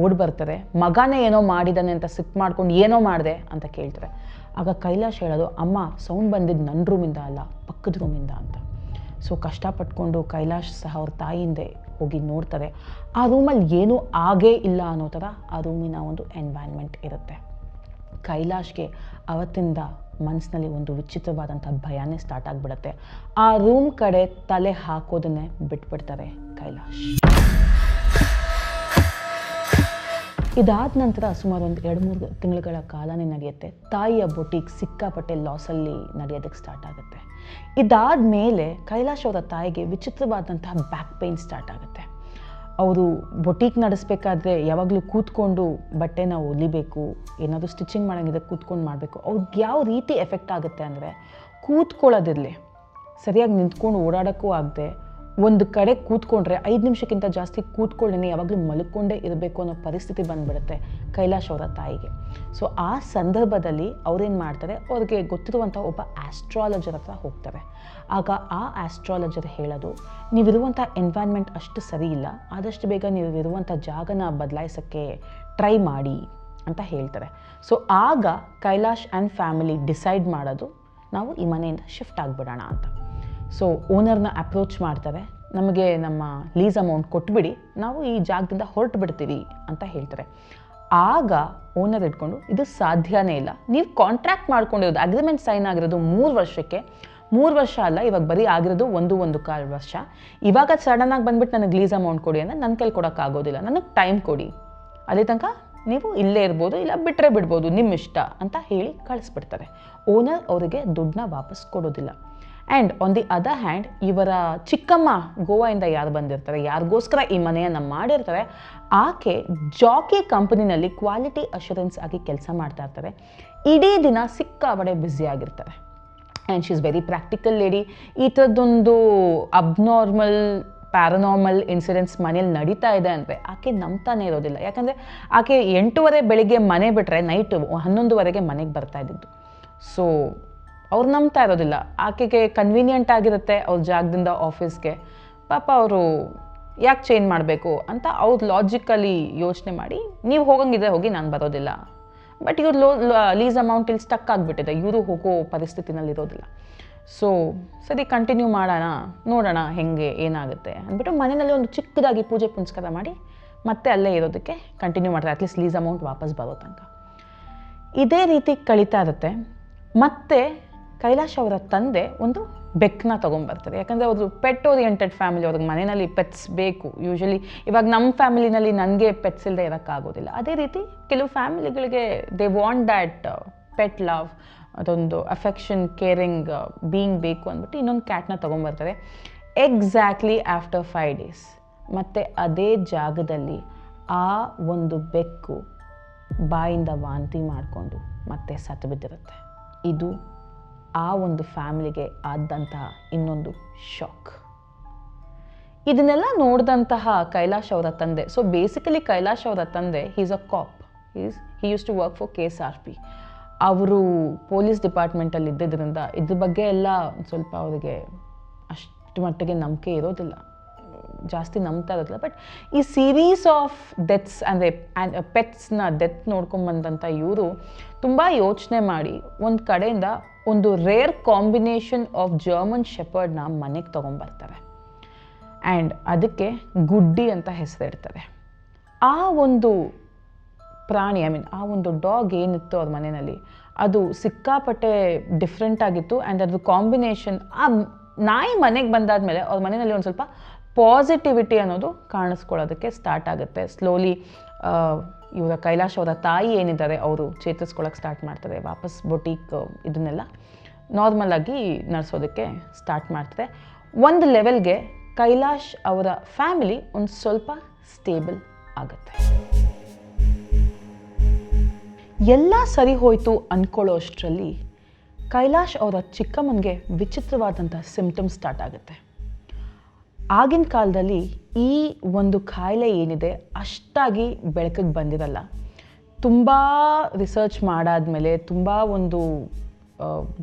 ಓಡಿ ಬರ್ತಾರೆ. ಮಗನೇ ಏನೋ ಮಾಡಿದ್ದಾನೆ ಅಂತ ಸಿಟ್ಟು ಮಾಡ್ಕೊಂಡು ಏನೋ ಮಾಡಿದೆ ಅಂತ ಕೇಳ್ತಾರೆ. ಆಗ ಕೈಲಾಶ್ ಹೇಳೋದು, ಅಮ್ಮ ಸೌಂಡ್ ಬಂದಿದ್ದು ನನ್ನ ರೂಮಿಂದ ಅಲ್ಲ, ಪಕ್ಕದ ರೂಮಿಂದ ಅಂತ. ಸೊ ಕಷ್ಟಪಟ್ಕೊಂಡು ಕೈಲಾಶ್ ಸಹ ಅವ್ರ ತಾಯಿಯಿಂದ ಹೋಗಿ ನೋಡ್ತಾರೆ. ಆ ರೂಮಲ್ಲಿ ಏನೂ ಆಗೇ ಇಲ್ಲ ಅನ್ನೋ ಥರ ಆ ರೂಮಿನ ಒಂದು ಎನ್ವೈರ್ನ್ಮೆಂಟ್ ಇರುತ್ತೆ. ಕೈಲಾಶ್ಗೆ ಅವತ್ತಿಂದ ಮನಸ್ಸಿನಲ್ಲಿ ಒಂದು ವಿಚಿತ್ರವಾದಂಥ ಭಯನೇ ಸ್ಟಾರ್ಟ್ ಆಗಿಬಿಡುತ್ತೆ. ಆ ರೂಮ್ ಕಡೆ ತಲೆ ಹಾಕೋದನ್ನೇ ಬಿಟ್ಬಿಡ್ತಾರೆ ಕೈಲಾಶ್. ಇದಾದ ನಂತರ ಸುಮಾರು 2-3 ತಿಂಗಳುಗಳ ಕಾಲನೇ ನಡೆಯುತ್ತೆ. ತಾಯಿಯ ಬೊಟೀಕ್ ಸಿಕ್ಕಾಪಟ್ಟೆ ಲಾಸಲ್ಲಿ ನಡೆಯೋದಕ್ಕೆ ಸ್ಟಾರ್ಟ್ ಆಗುತ್ತೆ. ಇದಾದ ಮೇಲೆ ಕೈಲಾಶ್ ಅವರ ತಾಯಿಗೆ ವಿಚಿತ್ರವಾದಂತಹ ಬ್ಯಾಕ್ ಪೇಯ್ನ್ ಸ್ಟಾರ್ಟ್ ಆಗುತ್ತೆ. ಅವರು ಬೊಟೀಕ್ ನಡೆಸಬೇಕಾದ್ರೆ ಯಾವಾಗಲೂ ಕೂತ್ಕೊಂಡು ಬಟ್ಟೆನ ಹೊಲಿಬೇಕು, ಏನಾದರೂ ಸ್ಟಿಚಿಂಗ್ ಮಾಡೋಂಗಿದ್ರೆ ಕೂತ್ಕೊಂಡು ಮಾಡಬೇಕು. ಅವ್ರಿಗೆ ಯಾವ ರೀತಿ ಎಫೆಕ್ಟ್ ಆಗುತ್ತೆ ಅಂದರೆ ಕೂತ್ಕೊಳ್ಳೋದಿರಲಿ, ಸರಿಯಾಗಿ ನಿಂತ್ಕೊಂಡು ಓಡಾಡೋಕ್ಕೂ ಆಗದೆ, ಒಂದು ಕಡೆ ಕೂತ್ಕೊಂಡ್ರೆ 5 ನಿಮಿಷಕ್ಕಿಂತ ಜಾಸ್ತಿ ಕೂತ್ಕೊಳ್ಳೇನೆ ಯಾವಾಗಲೂ ಮಲ್ಕೊಂಡೇ ಇರಬೇಕು ಅನ್ನೋ ಪರಿಸ್ಥಿತಿ ಬಂದುಬಿಡುತ್ತೆ ಕೈಲಾಶ್ ಅವರ ತಾಯಿಗೆ. ಸೊ ಆ ಸಂದರ್ಭದಲ್ಲಿ ಅವ್ರೇನು ಮಾಡ್ತಾರೆ, ಅವ್ರಿಗೆ ಗೊತ್ತಿರುವಂಥ ಒಬ್ಬ ಆಸ್ಟ್ರಾಲಜರ್ ಹತ್ರ ಹೋಗ್ತಾರೆ. ಆಗ ಆ ಆಸ್ಟ್ರಾಲಜರ್ ಹೇಳೋದು, ನೀವಿರುವಂಥ ಎನ್ವೈರ್ನ್ಮೆಂಟ್ ಅಷ್ಟು ಸರಿ ಇಲ್ಲ, ಆದಷ್ಟು ಬೇಗ ನೀವಿರುವಂಥ ಜಾಗನ ಬದಲಾಯಿಸೋಕ್ಕೆ ಟ್ರೈ ಮಾಡಿ ಅಂತ ಹೇಳ್ತಾರೆ. ಸೊ ಆಗ ಕೈಲಾಶ್ ಆ್ಯಂಡ್ ಫ್ಯಾಮಿಲಿ ಡಿಸೈಡ್ ಮಾಡೋದು, ನಾವು ಈ ಮನೆಯಿಂದ ಶಿಫ್ಟ್ ಆಗಿಬಿಡೋಣ ಅಂತ. ಸೊ ಓನರ್ನ ಅಪ್ರೋಚ್ ಮಾಡ್ತಾರೆ. ನಮಗೆ ನಮ್ಮ ಲೀಸ್ ಅಮೌಂಟ್ ಕೊಟ್ಬಿಡಿ, ನಾವು ಈ ಜಾಗದಿಂದ ಹೊರಟು ಬಿಡ್ತೀವಿ ಅಂತ ಹೇಳ್ತಾರೆ. ಆಗ ಓನರ್ ಇಟ್ಕೊಂಡು, ಇದು ಸಾಧ್ಯನೇ ಇಲ್ಲ, ನೀವು ಕಾಂಟ್ರಾಕ್ಟ್ ಮಾಡ್ಕೊಂಡಿರೋದು, ಅಗ್ರಿಮೆಂಟ್ ಸೈನ್ ಆಗಿರೋದು 3 ವರ್ಷಕ್ಕೆ, 3 ವರ್ಷ ಅಲ್ಲ, ಇವಾಗ ಬರೀ ಆಗಿರೋದು 1.25 ವರ್ಷ. ಇವಾಗ ಸಡನ್ನಾಗಿ ಬಂದುಬಿಟ್ಟು ನನಗೆ ಲೀಸ್ ಅಮೌಂಟ್ ಕೊಡಿ ಅಂದರೆ ನನ್ನ ಕೈಲಿ ಕೊಡೋಕ್ಕಾಗೋದಿಲ್ಲ, ನನಗೆ ಟೈಮ್ ಕೊಡಿ, ಅದೇ ತನಕ ನೀವು ಇಲ್ಲೇ ಇರ್ಬೋದು, ಇಲ್ಲ ಬಿಟ್ಟರೆ ಬಿಡ್ಬೋದು, ನಿಮ್ಮ ಇಷ್ಟ ಅಂತ ಹೇಳಿ ಕಳಿಸ್ಬಿಡ್ತಾರೆ. ಓನರ್ ಅವರಿಗೆ ದುಡ್ಡನ್ನ ವಾಪಸ್ ಕೊಡೋದಿಲ್ಲ. And on the other hand, ಇವರ ಚಿಕ್ಕಮ್ಮ ಗೋವಾಯಿಂದ ಯಾರು ಬಂದಿರ್ತಾರೆ, ಯಾರಿಗೋಸ್ಕರ ಈ ಮನೆಯನ್ನು ಮಾಡಿರ್ತಾರೆ, ಆಕೆ ಜಾಕಿ ಕಂಪನಿನಲ್ಲಿ ಕ್ವಾಲಿಟಿ ಅಶ್ಯೂರೆನ್ಸ್ ಆಗಿ ಕೆಲಸ ಮಾಡ್ತಾ ಇರ್ತಾರೆ. ಇಡೀ ದಿನ ಸಿಕ್ಕಾಬಡೆ ಬ್ಯುಸಿ ಆಗಿರ್ತಾರೆ. And she is very practical lady. ಈ ಥರದ್ದೊಂದು ಅಬ್ನಾರ್ಮಲ್ ಪ್ಯಾರನಾರ್ಮಲ್ ಇನ್ಸಿಡೆಂಟ್ಸ್ ಮನೇಲಿ ನಡೀತಾ ಇದೆ ಅಂದರೆ ಆಕೆ ನಂಬ್ತಾನೆ ಇರೋದಿಲ್ಲ. ಯಾಕಂದರೆ ಆಕೆ 8:30 ಬೆಳಿಗ್ಗೆ ಮನೆ ಬಿಟ್ಟರೆ ನೈಟು 11:00ವರೆಗೆ ಮನೆಗೆ ಬರ್ತಾ ಇದ್ದಿದ್ದು. ಸೊ ಅವ್ರು ನಂಬ್ತಾ ಇರೋದಿಲ್ಲ. ಆಕೆಗೆ ಕನ್ವೀನಿಯೆಂಟ್ ಆಗಿರುತ್ತೆ ಅವ್ರ ಜಾಗದಿಂದ ಆಫೀಸ್ಗೆ, ಪಾಪ ಅವರು ಯಾಕೆ ಚೇಂಜ್ ಮಾಡಬೇಕು ಅಂತ ಅವ್ರು ಲಾಜಿಕಲಿ ಯೋಚನೆ ಮಾಡಿ ನೀವು ಹೋಗಂಗಿದ್ರೆ ಹೋಗಿ, ನಾನು ಬರೋದಿಲ್ಲ. ಬಟ್ ಇವ್ರು ಲೀಸ್ ಅಮೌಂಟ್ ಇಲ್ಲಿ ಸ್ಟಕ್ ಆಗಿಬಿಟ್ಟಿದೆ, ಇವರು ಹೋಗೋ ಪರಿಸ್ಥಿತಿನಲ್ಲಿ ಇರೋದಿಲ್ಲ. ಸೊ ಸರಿ ಕಂಟಿನ್ಯೂ ಮಾಡೋಣ, ನೋಡೋಣ ಹೆಂಗೆ ಏನಾಗುತ್ತೆ ಅಂದ್ಬಿಟ್ಟು ಮನೆಯಲ್ಲಿ ಒಂದು ಚಿಕ್ಕದಾಗಿ ಪೂಜೆ ಪುನಸ್ಕಾರ ಮಾಡಿ ಮತ್ತೆ ಅಲ್ಲೇ ಇರೋದಕ್ಕೆ ಕಂಟಿನ್ಯೂ ಮಾಡ್ತಾರೆ, ಅಟ್ಲೀಸ್ಟ್ ಲೀಸ್ ಅಮೌಂಟ್ ವಾಪಸ್ ಬರೋ ತನಕ. ಇದೇ ರೀತಿ ಕಳೀತಾ ಇರುತ್ತೆ. ಮತ್ತೆ ಕೈಲಾಶ್ ಅವರ ತಂದೆ ಒಂದು ಬೆಕ್ಕನ್ನ ತೊಗೊಂಬರ್ತಾರೆ. ಯಾಕಂದರೆ ಅವರು ಪೆಟ್ ಓರಿಯೆಂಟೆಡ್ ಫ್ಯಾಮಿಲಿ, ಅವ್ರಿಗೆ ಮನೆಯಲ್ಲಿ ಪೆಟ್ಸ್ ಬೇಕು. ಯೂಶ್ವಲಿ ಇವಾಗ ನಮ್ಮ ಫ್ಯಾಮಿಲಿನಲ್ಲಿ ನನಗೆ ಪೆಟ್ಸ್ ಇಲ್ಲದೆ ಇರೋಕ್ಕಾಗೋದಿಲ್ಲ. ಅದೇ ರೀತಿ ಕೆಲವು ಫ್ಯಾಮಿಲಿಗಳಿಗೆ they want that pet love, ಅದೊಂದು ಅಫೆಕ್ಷನ್, ಕೇರಿಂಗ್ ಬೀಯಿಂಗ್ ಬೇಕು ಅಂದ್ಬಿಟ್ಟು ಇನ್ನೊಂದು ಕ್ಯಾಟ್ನ ತೊಗೊಂಬರ್ತಾರೆ. ಎಕ್ಸಾಕ್ಟ್ಲಿ ಆಫ್ಟರ್ 5 days ಮತ್ತು ಅದೇ ಜಾಗದಲ್ಲಿ ಆ ಒಂದು ಬೆಕ್ಕು ಬಾಯಿಂದ ವಾಂತಿ ಮಾಡಿಕೊಂಡು ಮತ್ತೆ ಸತ್ತು ಬಿದ್ದಿರುತ್ತೆ. ಇದು ಆ ಒಂದು ಫ್ಯಾಮಿಲಿಗೆ ಆದಂತಹ ಇನ್ನೊಂದು ಶಾಕ್. ಇದನ್ನೆಲ್ಲ ನೋಡಿದಂತಹ ಕೈಲಾಶ್ ಅವರ ತಂದೆ, ಸೊ ಬೇಸಿಕಲಿ ಕೈಲಾಶ್ ಅವರ ತಂದೆ is a cop, he used to work for KSRP. ಅವರು ಪೊಲೀಸ್ ಡಿಪಾರ್ಟ್ಮೆಂಟಲ್ಲಿ ಇದ್ದಿದ್ದರಿಂದ ಇದ್ರ ಬಗ್ಗೆ ಎಲ್ಲ ಸ್ವಲ್ಪ ಅವರಿಗೆ ಅಷ್ಟು ಮಟ್ಟಿಗೆ ನಂಬಿಕೆ ಇರೋದಿಲ್ಲ, ಜಾಸ್ತಿ ನಂಬ್ತಾ ಇರೋದಿಲ್ಲ. ಬಟ್ ಈ ಸೀರೀಸ್ ಆಫ್ ಡೆತ್ಸ್ ಅಂದರೆ ಪೆಟ್ಸ್ನ ಡೆತ್ ನೋಡ್ಕೊಂಬಂದಂಥ ಇವರು ತುಂಬ ಯೋಚನೆ ಮಾಡಿ ಒಂದು ಕಡೆಯಿಂದ ಒಂದು ರೇರ್ ಕಾಂಬಿನೇಷನ್ ಆಫ್ ಜರ್ಮನ್ ಶೆಪರ್ಡ್ನ ಮನೆಗೆ ತೊಗೊಂಬರ್ತಾರೆ. ಆ್ಯಂಡ್ ಅದಕ್ಕೆ ಗುಡ್ಡಿ ಅಂತ ಹೆಸರಿಡ್ತಾರೆ. ಆ ಒಂದು ಪ್ರಾಣಿ, ಆ ಒಂದು ಡಾಗ್ ಏನಿತ್ತು ಅವ್ರ ಮನೆಯಲ್ಲಿ, ಅದು ಸಿಕ್ಕಾಪಟ್ಟೆ ಡಿಫ್ರೆಂಟ್ ಆಗಿತ್ತು. ಆ್ಯಂಡ್ ಅದ್ರ ಕಾಂಬಿನೇಷನ್, ಆ ನಾಯಿ ಮನೆಗೆ ಬಂದಾದಮೇಲೆ ಅವ್ರ ಮನೆಯಲ್ಲಿ ಒಂದು ಸ್ವಲ್ಪ ಪಾಸಿಟಿವಿಟಿ ಅನ್ನೋದು ಕಾಣಿಸ್ಕೊಳ್ಳೋದಕ್ಕೆ ಸ್ಟಾರ್ಟ್ ಆಗುತ್ತೆ. ಸ್ಲೋಲಿ ಇವರ ಕೈಲಾಶ್ ಅವರ ತಾಯಿ ಏನಿದ್ದಾರೆ ಅವರು ಚೇತರಿಸ್ಕೊಳ್ಳೋಕೆ ಸ್ಟಾರ್ಟ್ ಮಾಡ್ತಾರೆ. ವಾಪಸ್ ಬೊಟೀಕ್ ಇದನ್ನೆಲ್ಲ ನಾರ್ಮಲಾಗಿ ನಡೆಸೋದಕ್ಕೆ ಸ್ಟಾರ್ಟ್ ಮಾಡ್ತಾರೆ. ಒಂದು ಲೆವೆಲ್ಗೆ ಕೈಲಾಶ್ ಅವರ ಫ್ಯಾಮಿಲಿ ಒಂದು ಸ್ವಲ್ಪ ಸ್ಟೇಬಲ್ ಆಗುತ್ತೆ. ಎಲ್ಲ ಸರಿ ಹೋಯಿತು ಅಂದ್ಕೊಳ್ಳೋ ಅಷ್ಟರಲ್ಲಿ ಕೈಲಾಶ್ ಅವರ ಚಿಕ್ಕಮ್ಮನಿಗೆ ವಿಚಿತ್ರವಾದಂಥ ಸಿಂಪ್ಟಮ್ಸ್ ಸ್ಟಾರ್ಟ್ ಆಗುತ್ತೆ. ಆಗಿನ ಕಾಲದಲ್ಲಿ ಈ ಒಂದು ಕಾಯಿಲೆ ಏನಿದೆ ಅಷ್ಟಾಗಿ ಬೆಳಕಿಗೆ ಬಂದಿರಲ್ಲ. ತುಂಬ ರಿಸರ್ಚ್ ಮಾಡಾದಮೇಲೆ, ತುಂಬ ಒಂದು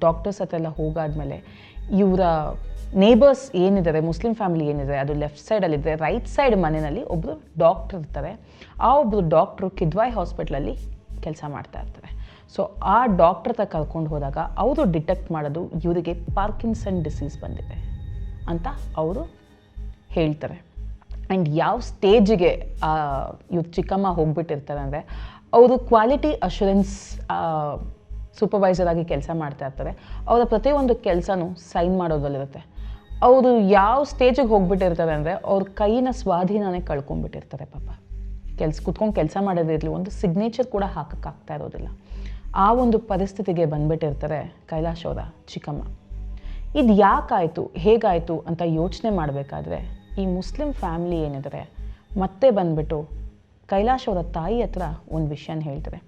ಡಾಕ್ಟರ್ಸ್ ಹತ್ರ ಎಲ್ಲ ಹೋಗಾದ್ಮೇಲೆ, ಇವರ ನೇಬರ್ಸ್ ಏನಿದ್ದಾರೆ, ಮುಸ್ಲಿಂ ಫ್ಯಾಮಿಲಿ ಏನಿದೆ ಅದು ಲೆಫ್ಟ್ ಸೈಡಲ್ಲಿದ್ದರೆ, ರೈಟ್ ಸೈಡ್ ಮನೆಯಲ್ಲಿ ಒಬ್ಬರು ಡಾಕ್ಟ್ರ್ ಇರ್ತಾರೆ. ಆ ಒಬ್ಬರು ಡಾಕ್ಟ್ರು ಕಿದ್ವಾಯ್ ಹಾಸ್ಪಿಟ್ಲಲ್ಲಿ ಕೆಲಸ ಮಾಡ್ತಾ ಇರ್ತಾರೆ. ಸೊ ಆ ಡಾಕ್ಟ್ರ್ ಹತ್ರ ಕರ್ಕೊಂಡು ಹೋದಾಗ ಅವರು ಡಿಟೆಕ್ಟ್ ಮಾಡೋದು ಇವರಿಗೆ ಪಾರ್ಕಿನ್ಸನ್ ಡಿಸೀಸ್ ಬಂದಿದೆ ಅಂತ ಅವರು ಹೇಳ್ತಾರೆ. ಆ್ಯಂಡ್ ಯಾವ ಸ್ಟೇಜಿಗೆ ಇವ್ರ ಚಿಕ್ಕಮ್ಮ ಹೋಗ್ಬಿಟ್ಟಿರ್ತಾರೆ ಅಂದರೆ, ಅವರು ಕ್ವಾಲಿಟಿ ಅಶ್ಯೂರೆನ್ಸ್ ಸೂಪರ್ವೈಸರ್ ಆಗಿ ಕೆಲಸ ಮಾಡ್ತಾ ಇರ್ತಾರೆ. ಅವರ ಪ್ರತಿಯೊಂದು ಕೆಲಸನೂ ಸೈನ್ ಮಾಡೋದ್ರಲ್ಲಿರುತ್ತೆ. ಅವರು ಯಾವ ಸ್ಟೇಜಿಗೆ ಹೋಗ್ಬಿಟ್ಟಿರ್ತಾರೆ ಅಂದರೆ, ಅವ್ರ ಕೈಯಿನ ಸ್ವಾಧೀನನೇ ಕಳ್ಕೊಂಡ್ಬಿಟ್ಟಿರ್ತಾರೆ. ಪಾಪ ಕುತ್ಕೊಂಡು ಕೆಲಸ ಮಾಡೋದಿರಲಿ, ಒಂದು ಸಿಗ್ನೇಚರ್ ಕೂಡ ಹಾಕೋಕ್ಕಾಗ್ತಾ ಇರೋದಿಲ್ಲ. ಆ ಒಂದು ಪರಿಸ್ಥಿತಿಗೆ ಬಂದ್ಬಿಟ್ಟಿರ್ತಾರೆ ಕೈಲಾಶ್ ಅವರ ಚಿಕ್ಕಮ್ಮ. ಇದು ಯಾಕಾಯಿತು, ಹೇಗಾಯಿತು ಅಂತ ಯೋಚನೆ ಮಾಡಬೇಕಾದ್ರೆ ಈ ಮುಸ್ಲಿಂ ಫ್ಯಾಮಿಲಿ ಏನಿದ್ದಾರೆ ಮತ್ತೆ ಬಂದುಬಿಟ್ಟು ಕೈಲಾಶ್ ಅವರ ತಾಯಿ ಹತ್ರ ಒಂದು ವಿಷಯನ ಹೇಳ್ತಾರೆ.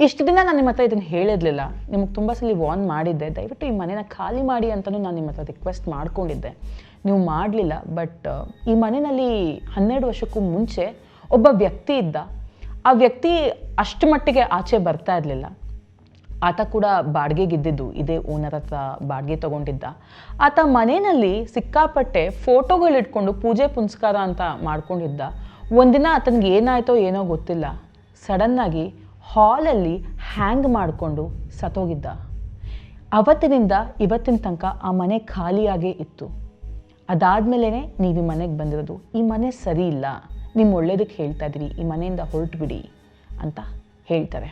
ಇಷ್ಟು ದಿನ ನಾನು ನಿಮ್ಮ ಹತ್ರ ಇದನ್ನು ಹೇಳಿರಲಿಲ್ಲ, ನಿಮಗೆ ತುಂಬ ಸಲ ವಾರ್ನ್ ಮಾಡಿದ್ದೆ, ದಯವಿಟ್ಟು ಈ ಮನೇನ ಖಾಲಿ ಮಾಡಿ ಅಂತಲೂ ನಾನು ನಿಮ್ಮ ಹತ್ರ ರಿಕ್ವೆಸ್ಟ್ ಮಾಡ್ಕೊಂಡಿದ್ದೆ, ನೀವು ಮಾಡಲಿಲ್ಲ. ಬಟ್ ಈ ಮನೆಯಲ್ಲಿ 12 ವರ್ಷಕ್ಕೂ ಮುಂಚೆ ಒಬ್ಬ ವ್ಯಕ್ತಿ ಇದ್ದ. ಆ ವ್ಯಕ್ತಿ ಅಷ್ಟು ಮಟ್ಟಿಗೆ ಆಚೆ ಬರ್ತಾ ಇರಲಿಲ್ಲ. ಆತ ಕೂಡ ಬಾಡಿಗೆಗಿದ್ದಿದ್ದು, ಇದೇ ಓನರ್ ಹತ್ರ ಬಾಡಿಗೆ ತೊಗೊಂಡಿದ್ದ. ಆತ ಮನೆಯಲ್ಲಿ ಸಿಕ್ಕಾಪಟ್ಟೆ ಫೋಟೋಗಳಿಟ್ಕೊಂಡು ಪೂಜೆ ಪುನಸ್ಕಾರ ಅಂತ ಮಾಡ್ಕೊಂಡಿದ್ದ. ಒಂದಿನ ಆತನಿಗೆ ಏನಾಯ್ತೋ ಏನೋ ಗೊತ್ತಿಲ್ಲ, ಸಡನ್ನಾಗಿ ಹಾಲಲ್ಲಿ ಹ್ಯಾಂಗ್ ಮಾಡಿಕೊಂಡು ಸತ್ತೋಗಿದ್ದ. ಅವತ್ತಿನಿಂದ ಇವತ್ತಿನ ತನಕ ಆ ಮನೆ ಖಾಲಿಯಾಗೇ ಇತ್ತು. ಅದಾದಮೇಲೆ ನೀವು ಈ ಮನೆಗೆ ಬಂದಿರೋದು. ಈ ಮನೆ ಸರಿ ಇಲ್ಲ, ನಿಮ್ಮ ಒಳ್ಳೇದಕ್ಕೆ ಹೇಳ್ತಾ ಇದ್ದೀವಿ, ಈ ಮನೆಯಿಂದ ಹೊರಟು ಬಿಡಿ ಅಂತ ಹೇಳ್ತಾರೆ.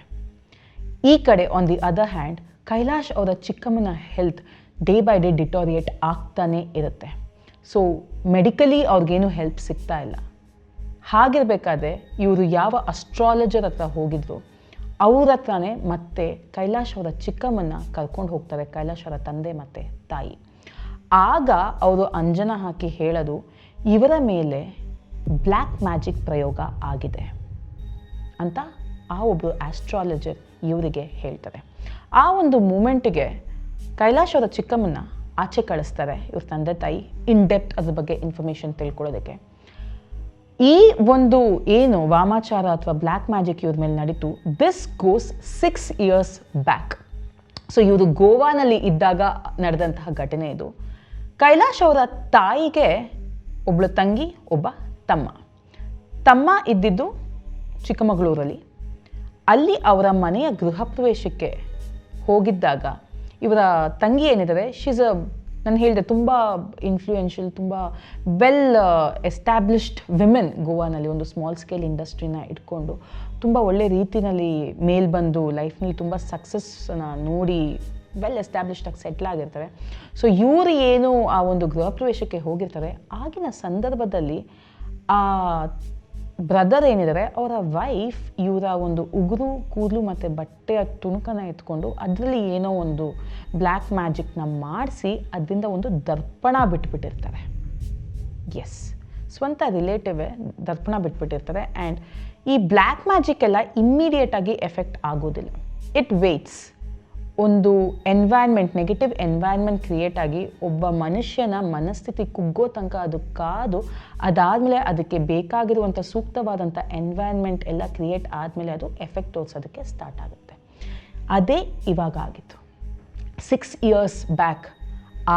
ಈ ಕಡೆ on the other hand Kailash ಅವರ ಚಿಕ್ಕಮ್ಮನ health day by day deteriorate ಆಗ್ತಾನೇ ಇರುತ್ತೆ. ಸೊ ಮೆಡಿಕಲಿ ಅವ್ರಿಗೇನು ಹೆಲ್ಪ್ ಸಿಗ್ತಾ ಇಲ್ಲ. ಹಾಗಿರಬೇಕಾದ್ರೆ ಇವರು ಯಾವ ಅಸ್ಟ್ರಾಲಜರ್ ಹತ್ರ ಹೋಗಿದ್ರು ಅವ್ರ ಹತ್ರನೇ ಮತ್ತೆ ಕೈಲಾಶ್ ಅವರ ಚಿಕ್ಕಮ್ಮನ ಕರ್ಕೊಂಡು ಹೋಗ್ತಾರೆ, ಕೈಲಾಶ್ ಅವರ ತಂದೆ ಮತ್ತು ತಾಯಿ. ಆಗ ಅವರು ಅಂಜನ ಹಾಕಿ ಹೇಳೋದು, ಇವರ ಮೇಲೆ ಬ್ಲ್ಯಾಕ್ ಮ್ಯಾಜಿಕ್ ಪ್ರಯೋಗ ಆಗಿದೆ ಅಂತ ಆ ಒಬ್ಬರು ಆಸ್ಟ್ರಾಲಜರ್ ಇವರಿಗೆ ಹೇಳ್ತಾರೆ. ಆ ಒಂದು ಮೂಮೆಂಟಿಗೆ ಕೈಲಾಶ್ ಅವರ ಚಿಕ್ಕಮ್ಮನ ಆಚೆ ಕಳಿಸ್ತಾರೆ ಇವ್ರ ತಂದೆ ತಾಯಿ, ಇನ್ ಡೆಪ್ತ್ ಅದ್ರ ಬಗ್ಗೆ ಇನ್ಫಾರ್ಮೇಷನ್ ತಿಳ್ಕೊಳ್ಳೋದಕ್ಕೆ. ಈ ಒಂದು ಏನು ವಾಮಾಚಾರ ಅಥವಾ ಬ್ಲ್ಯಾಕ್ ಮ್ಯಾಜಿಕ್ ಇವ್ರ ಮೇಲೆ ನಡೀತು, this goes 6 years back. So ಇವರು ಗೋವಾನಲ್ಲಿ ಇದ್ದಾಗ ನಡೆದಂತಹ ಘಟನೆ ಇದು. ಕೈಲಾಶ್ ಅವರ ತಾಯಿಗೆ ಒಬ್ಬಳು ತಂಗಿ, ಒಬ್ಬ ತಮ್ಮ ಇದ್ದಿದ್ದು ಚಿಕ್ಕಮಗಳೂರಲ್ಲಿ. ಅಲ್ಲಿ ಅವರ ಮನೆಯ ಗೃಹ ಪ್ರವೇಶಕ್ಕೆ ಹೋಗಿದ್ದಾಗ ಇವರ ತಂಗಿ ಏನಿದ್ದಾರೆ, ನಾನು ಹೇಳಿದೆ ತುಂಬ ಇನ್ಫ್ಲೂಯೆನ್ಷಿಯಲ್, ತುಂಬ ವೆಲ್ ಎಸ್ಟ್ಯಾಬ್ಲಿಷ್ಡ್ ವಿಮೆನ್ ಗೋವಾನಲ್ಲಿ ಒಂದು ಸ್ಮಾಲ್ ಸ್ಕೇಲ್ ಇಂಡಸ್ಟ್ರಿನ ಇಟ್ಕೊಂಡು ತುಂಬ ಒಳ್ಳೆ ರೀತಿಯಲ್ಲಿ ಮೇಲ್ ಬಂದು ಲೈಫ್ನಲ್ಲಿ ತುಂಬ ಸಕ್ಸಸ್ನ ನೋಡಿ ವೆಲ್ ಎಸ್ಟ್ಯಾಬ್ಲಿಷ್ಡಾಗಿ ಸೆಟ್ಲ್ ಆಗಿರ್ತಾರೆ. ಸೊ ಇವರು ಏನು ಆ ಒಂದು ಗೃಹ ಪ್ರವೇಶಕ್ಕೆ ಹೋಗಿರ್ತಾರೆ, ಆಗಿನ ಸಂದರ್ಭದಲ್ಲಿ ಆ ಬ್ರದರ್ ಏನಿದ್ದಾರೆ ಅವರ ವೈಫ್ ಇವರ ಒಂದು ಉಗುರು, ಕೂದಲು ಮತ್ತು ಬಟ್ಟೆಯ ತುಣುಕನ್ನು ಎತ್ಕೊಂಡು ಅದರಲ್ಲಿ ಏನೋ ಒಂದು ಬ್ಲ್ಯಾಕ್ ಮ್ಯಾಜಿಕ್ನ ಮಾಡಿಸಿ ಅದರಿಂದ ಒಂದು ದರ್ಪಣ ಬಿಟ್ಬಿಟ್ಟಿರ್ತಾರೆ. ಎಸ್, ಸ್ವಂತ ರಿಲೇಟಿವೇ ದರ್ಪಣ ಬಿಟ್ಬಿಟ್ಟಿರ್ತಾರೆ. ಆ್ಯಂಡ್ ಈ ಬ್ಲ್ಯಾಕ್ ಮ್ಯಾಜಿಕ್ ಎಲ್ಲ ಇಮ್ಮಿಡಿಯೇಟಾಗಿ ಎಫೆಕ್ಟ್ ಆಗೋದಿಲ್ಲ. It weights. ಒಂದು ನೆಗೆಟಿವ್ ಎನ್ವೈರ್ನ್ಮೆಂಟ್ ಕ್ರಿಯೇಟ್ ಆಗಿ ಒಬ್ಬ ಮನುಷ್ಯನ ಮನಸ್ಥಿತಿ ಕುಗ್ಗೋ ತನಕ ಅದು ಕಾದು, ಅದಾದಮೇಲೆ ಅದಕ್ಕೆ ಬೇಕಾಗಿರುವಂಥ ಸೂಕ್ತವಾದಂಥ ಎನ್ವೈರ್ನ್ಮೆಂಟ್ ಎಲ್ಲ ಕ್ರಿಯೇಟ್ ಆದಮೇಲೆ ಅದು ಎಫೆಕ್ಟ್ ತೋರಿಸೋದಕ್ಕೆ ಸ್ಟಾರ್ಟ್ ಆಗುತ್ತೆ. ಅದೇ ಇವಾಗ ಆಗಿತ್ತು. 6 years ಬ್ಯಾಕ್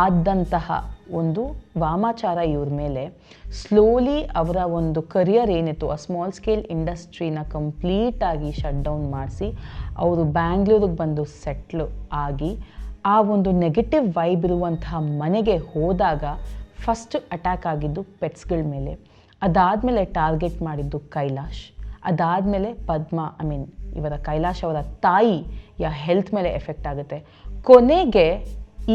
ಆದಂತಹ ಒಂದು ವಾಮಾಚಾರ ಇವ್ರ ಮೇಲೆ ಸ್ಲೋಲಿ ಅವರ ಒಂದು ಕರಿಯರ್ ಏನಿತ್ತು, ಆ ಸ್ಮಾಲ್ ಸ್ಕೇಲ್ ಇಂಡಸ್ಟ್ರಿನ ಕಂಪ್ಲೀಟಾಗಿ ಶಟ್ ಡೌನ್ ಮಾಡಿಸಿ ಅವರು ಬ್ಯಾಂಗ್ಳೂರಿಗೆ ಬಂದು ಸೆಟ್ಲ್ ಆಗಿ ಆ ಒಂದು ನೆಗೆಟಿವ್ ವೈಬ್ ಇರುವಂತಹ ಮನೆಗೆ ಹೋದಾಗ ಫಸ್ಟ್ ಅಟ್ಯಾಕ್ ಆಗಿದ್ದು ಪೆಟ್ಸ್ಗಳ ಮೇಲೆ, ಅದಾದಮೇಲೆ ಟಾರ್ಗೆಟ್ ಮಾಡಿದ್ದು ಕೈಲಾಶ್, ಅದಾದಮೇಲೆ ಇವರ ಕೈಲಾಶ್ ಅವರ ತಾಯಿಯ ಹೆಲ್ತ್ ಮೇಲೆ ಎಫೆಕ್ಟ್ ಆಗುತ್ತೆ. ಕೊನೆಗೆ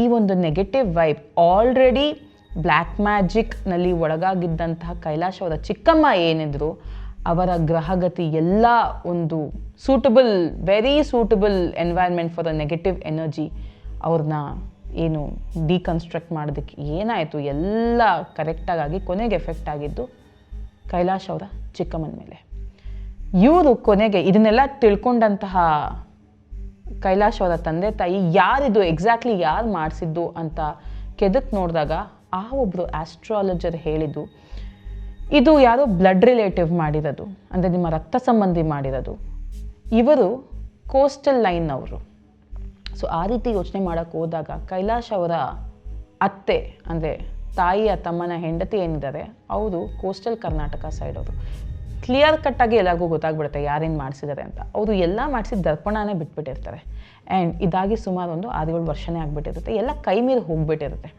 ಈ ಒಂದು ನೆಗೆಟಿವ್ ವೈಬ್ ಆಲ್ರೆಡಿ ಬ್ಲ್ಯಾಕ್ ಮ್ಯಾಜಿಕ್ನಲ್ಲಿ ಒಳಗಾಗಿದ್ದಂತಹ ಕೈಲಾಶ್ ಅವರ ಚಿಕ್ಕಮ್ಮ ಏನಿದ್ರು ಅವರ ಗ್ರಹಗತಿ ಎಲ್ಲ ಒಂದು very suitable environment for a negative energy, ಅವ್ರನ್ನ ಏನು ಡಿಕನ್ಸ್ಟ್ರಕ್ಟ್ ಮಾಡೋದಕ್ಕೆ ಏನಾಯಿತು ಎಲ್ಲ ಕರೆಕ್ಟಾಗಿ ಕೊನೆಗೆ ಎಫೆಕ್ಟ್ ಆಗಿದ್ದು ಕೈಲಾಶ್ ಅವರ ಚಿಕ್ಕಮ್ಮನ ಮೇಲೆ. ಇವರು ಕೊನೆಗೆ ಇದನ್ನೆಲ್ಲ ತಿಳ್ಕೊಂಡಂತಹ ಕೈಲಾಶ್ ಅವರ ತಂದೆ ತಾಯಿ ಯಾರಿದು ಎಕ್ಸಾಕ್ಟ್ಲಿ ಯಾರು ಮಾಡಿಸಿದ್ದು ಅಂತ ಕೆದಕ್ ನೋಡಿದಾಗ ಆ ಒಬ್ಬರು ಆಸ್ಟ್ರಾಲಜರ್ ಹೇಳಿದ್ದು, ಇದು ಯಾರೋ ಬ್ಲಡ್ ರಿಲೇಟಿವ್ ಮಾಡಿರೋದು, ಅಂದರೆ ನಿಮ್ಮ ರಕ್ತ ಸಂಬಂಧಿ ಮಾಡಿರೋದು, ಇವರು ಕೋಸ್ಟಲ್ ಲೈನ್ ಅವರು. ಸೊ ಆ ರೀತಿ ಯೋಚನೆ ಮಾಡೋಕ್ಕೆ ಹೋದಾಗ ಕೈಲಾಶ್ ಅವರ ಅತ್ತೆ, ಅಂದರೆ ತಾಯಿಯ ತಮ್ಮನ ಹೆಂಡತಿ ಏನಿದ್ದಾರೆ ಅವರು ಕೋಸ್ಟಲ್ ಕರ್ನಾಟಕ ಸೈಡ್ ಅವರು. ಕ್ಲಿಯರ್ ಕಟ್ಟಾಗಿ ಎಲ್ಲರಿಗೂ ಗೊತ್ತಾಗ್ಬಿಡುತ್ತೆ ಯಾರೇನು ಮಾಡಿಸಿದ್ದಾರೆ ಅಂತ. ಅವರು ಎಲ್ಲ ಮಾಡಿಸಿ ದರ್ಪಣನೇ ಬಿಟ್ಬಿಟ್ಟಿರ್ತಾರೆ. ಆ್ಯಂಡ್ ಇದಾಗಿ ಸುಮಾರು ಒಂದು 6-7 ವರ್ಷನೇ ಆಗಿಬಿಟ್ಟಿರುತ್ತೆ, ಎಲ್ಲ ಕೈ ಮೀರಿ ಹೋಗಿಬಿಟ್ಟಿರುತ್ತೆ.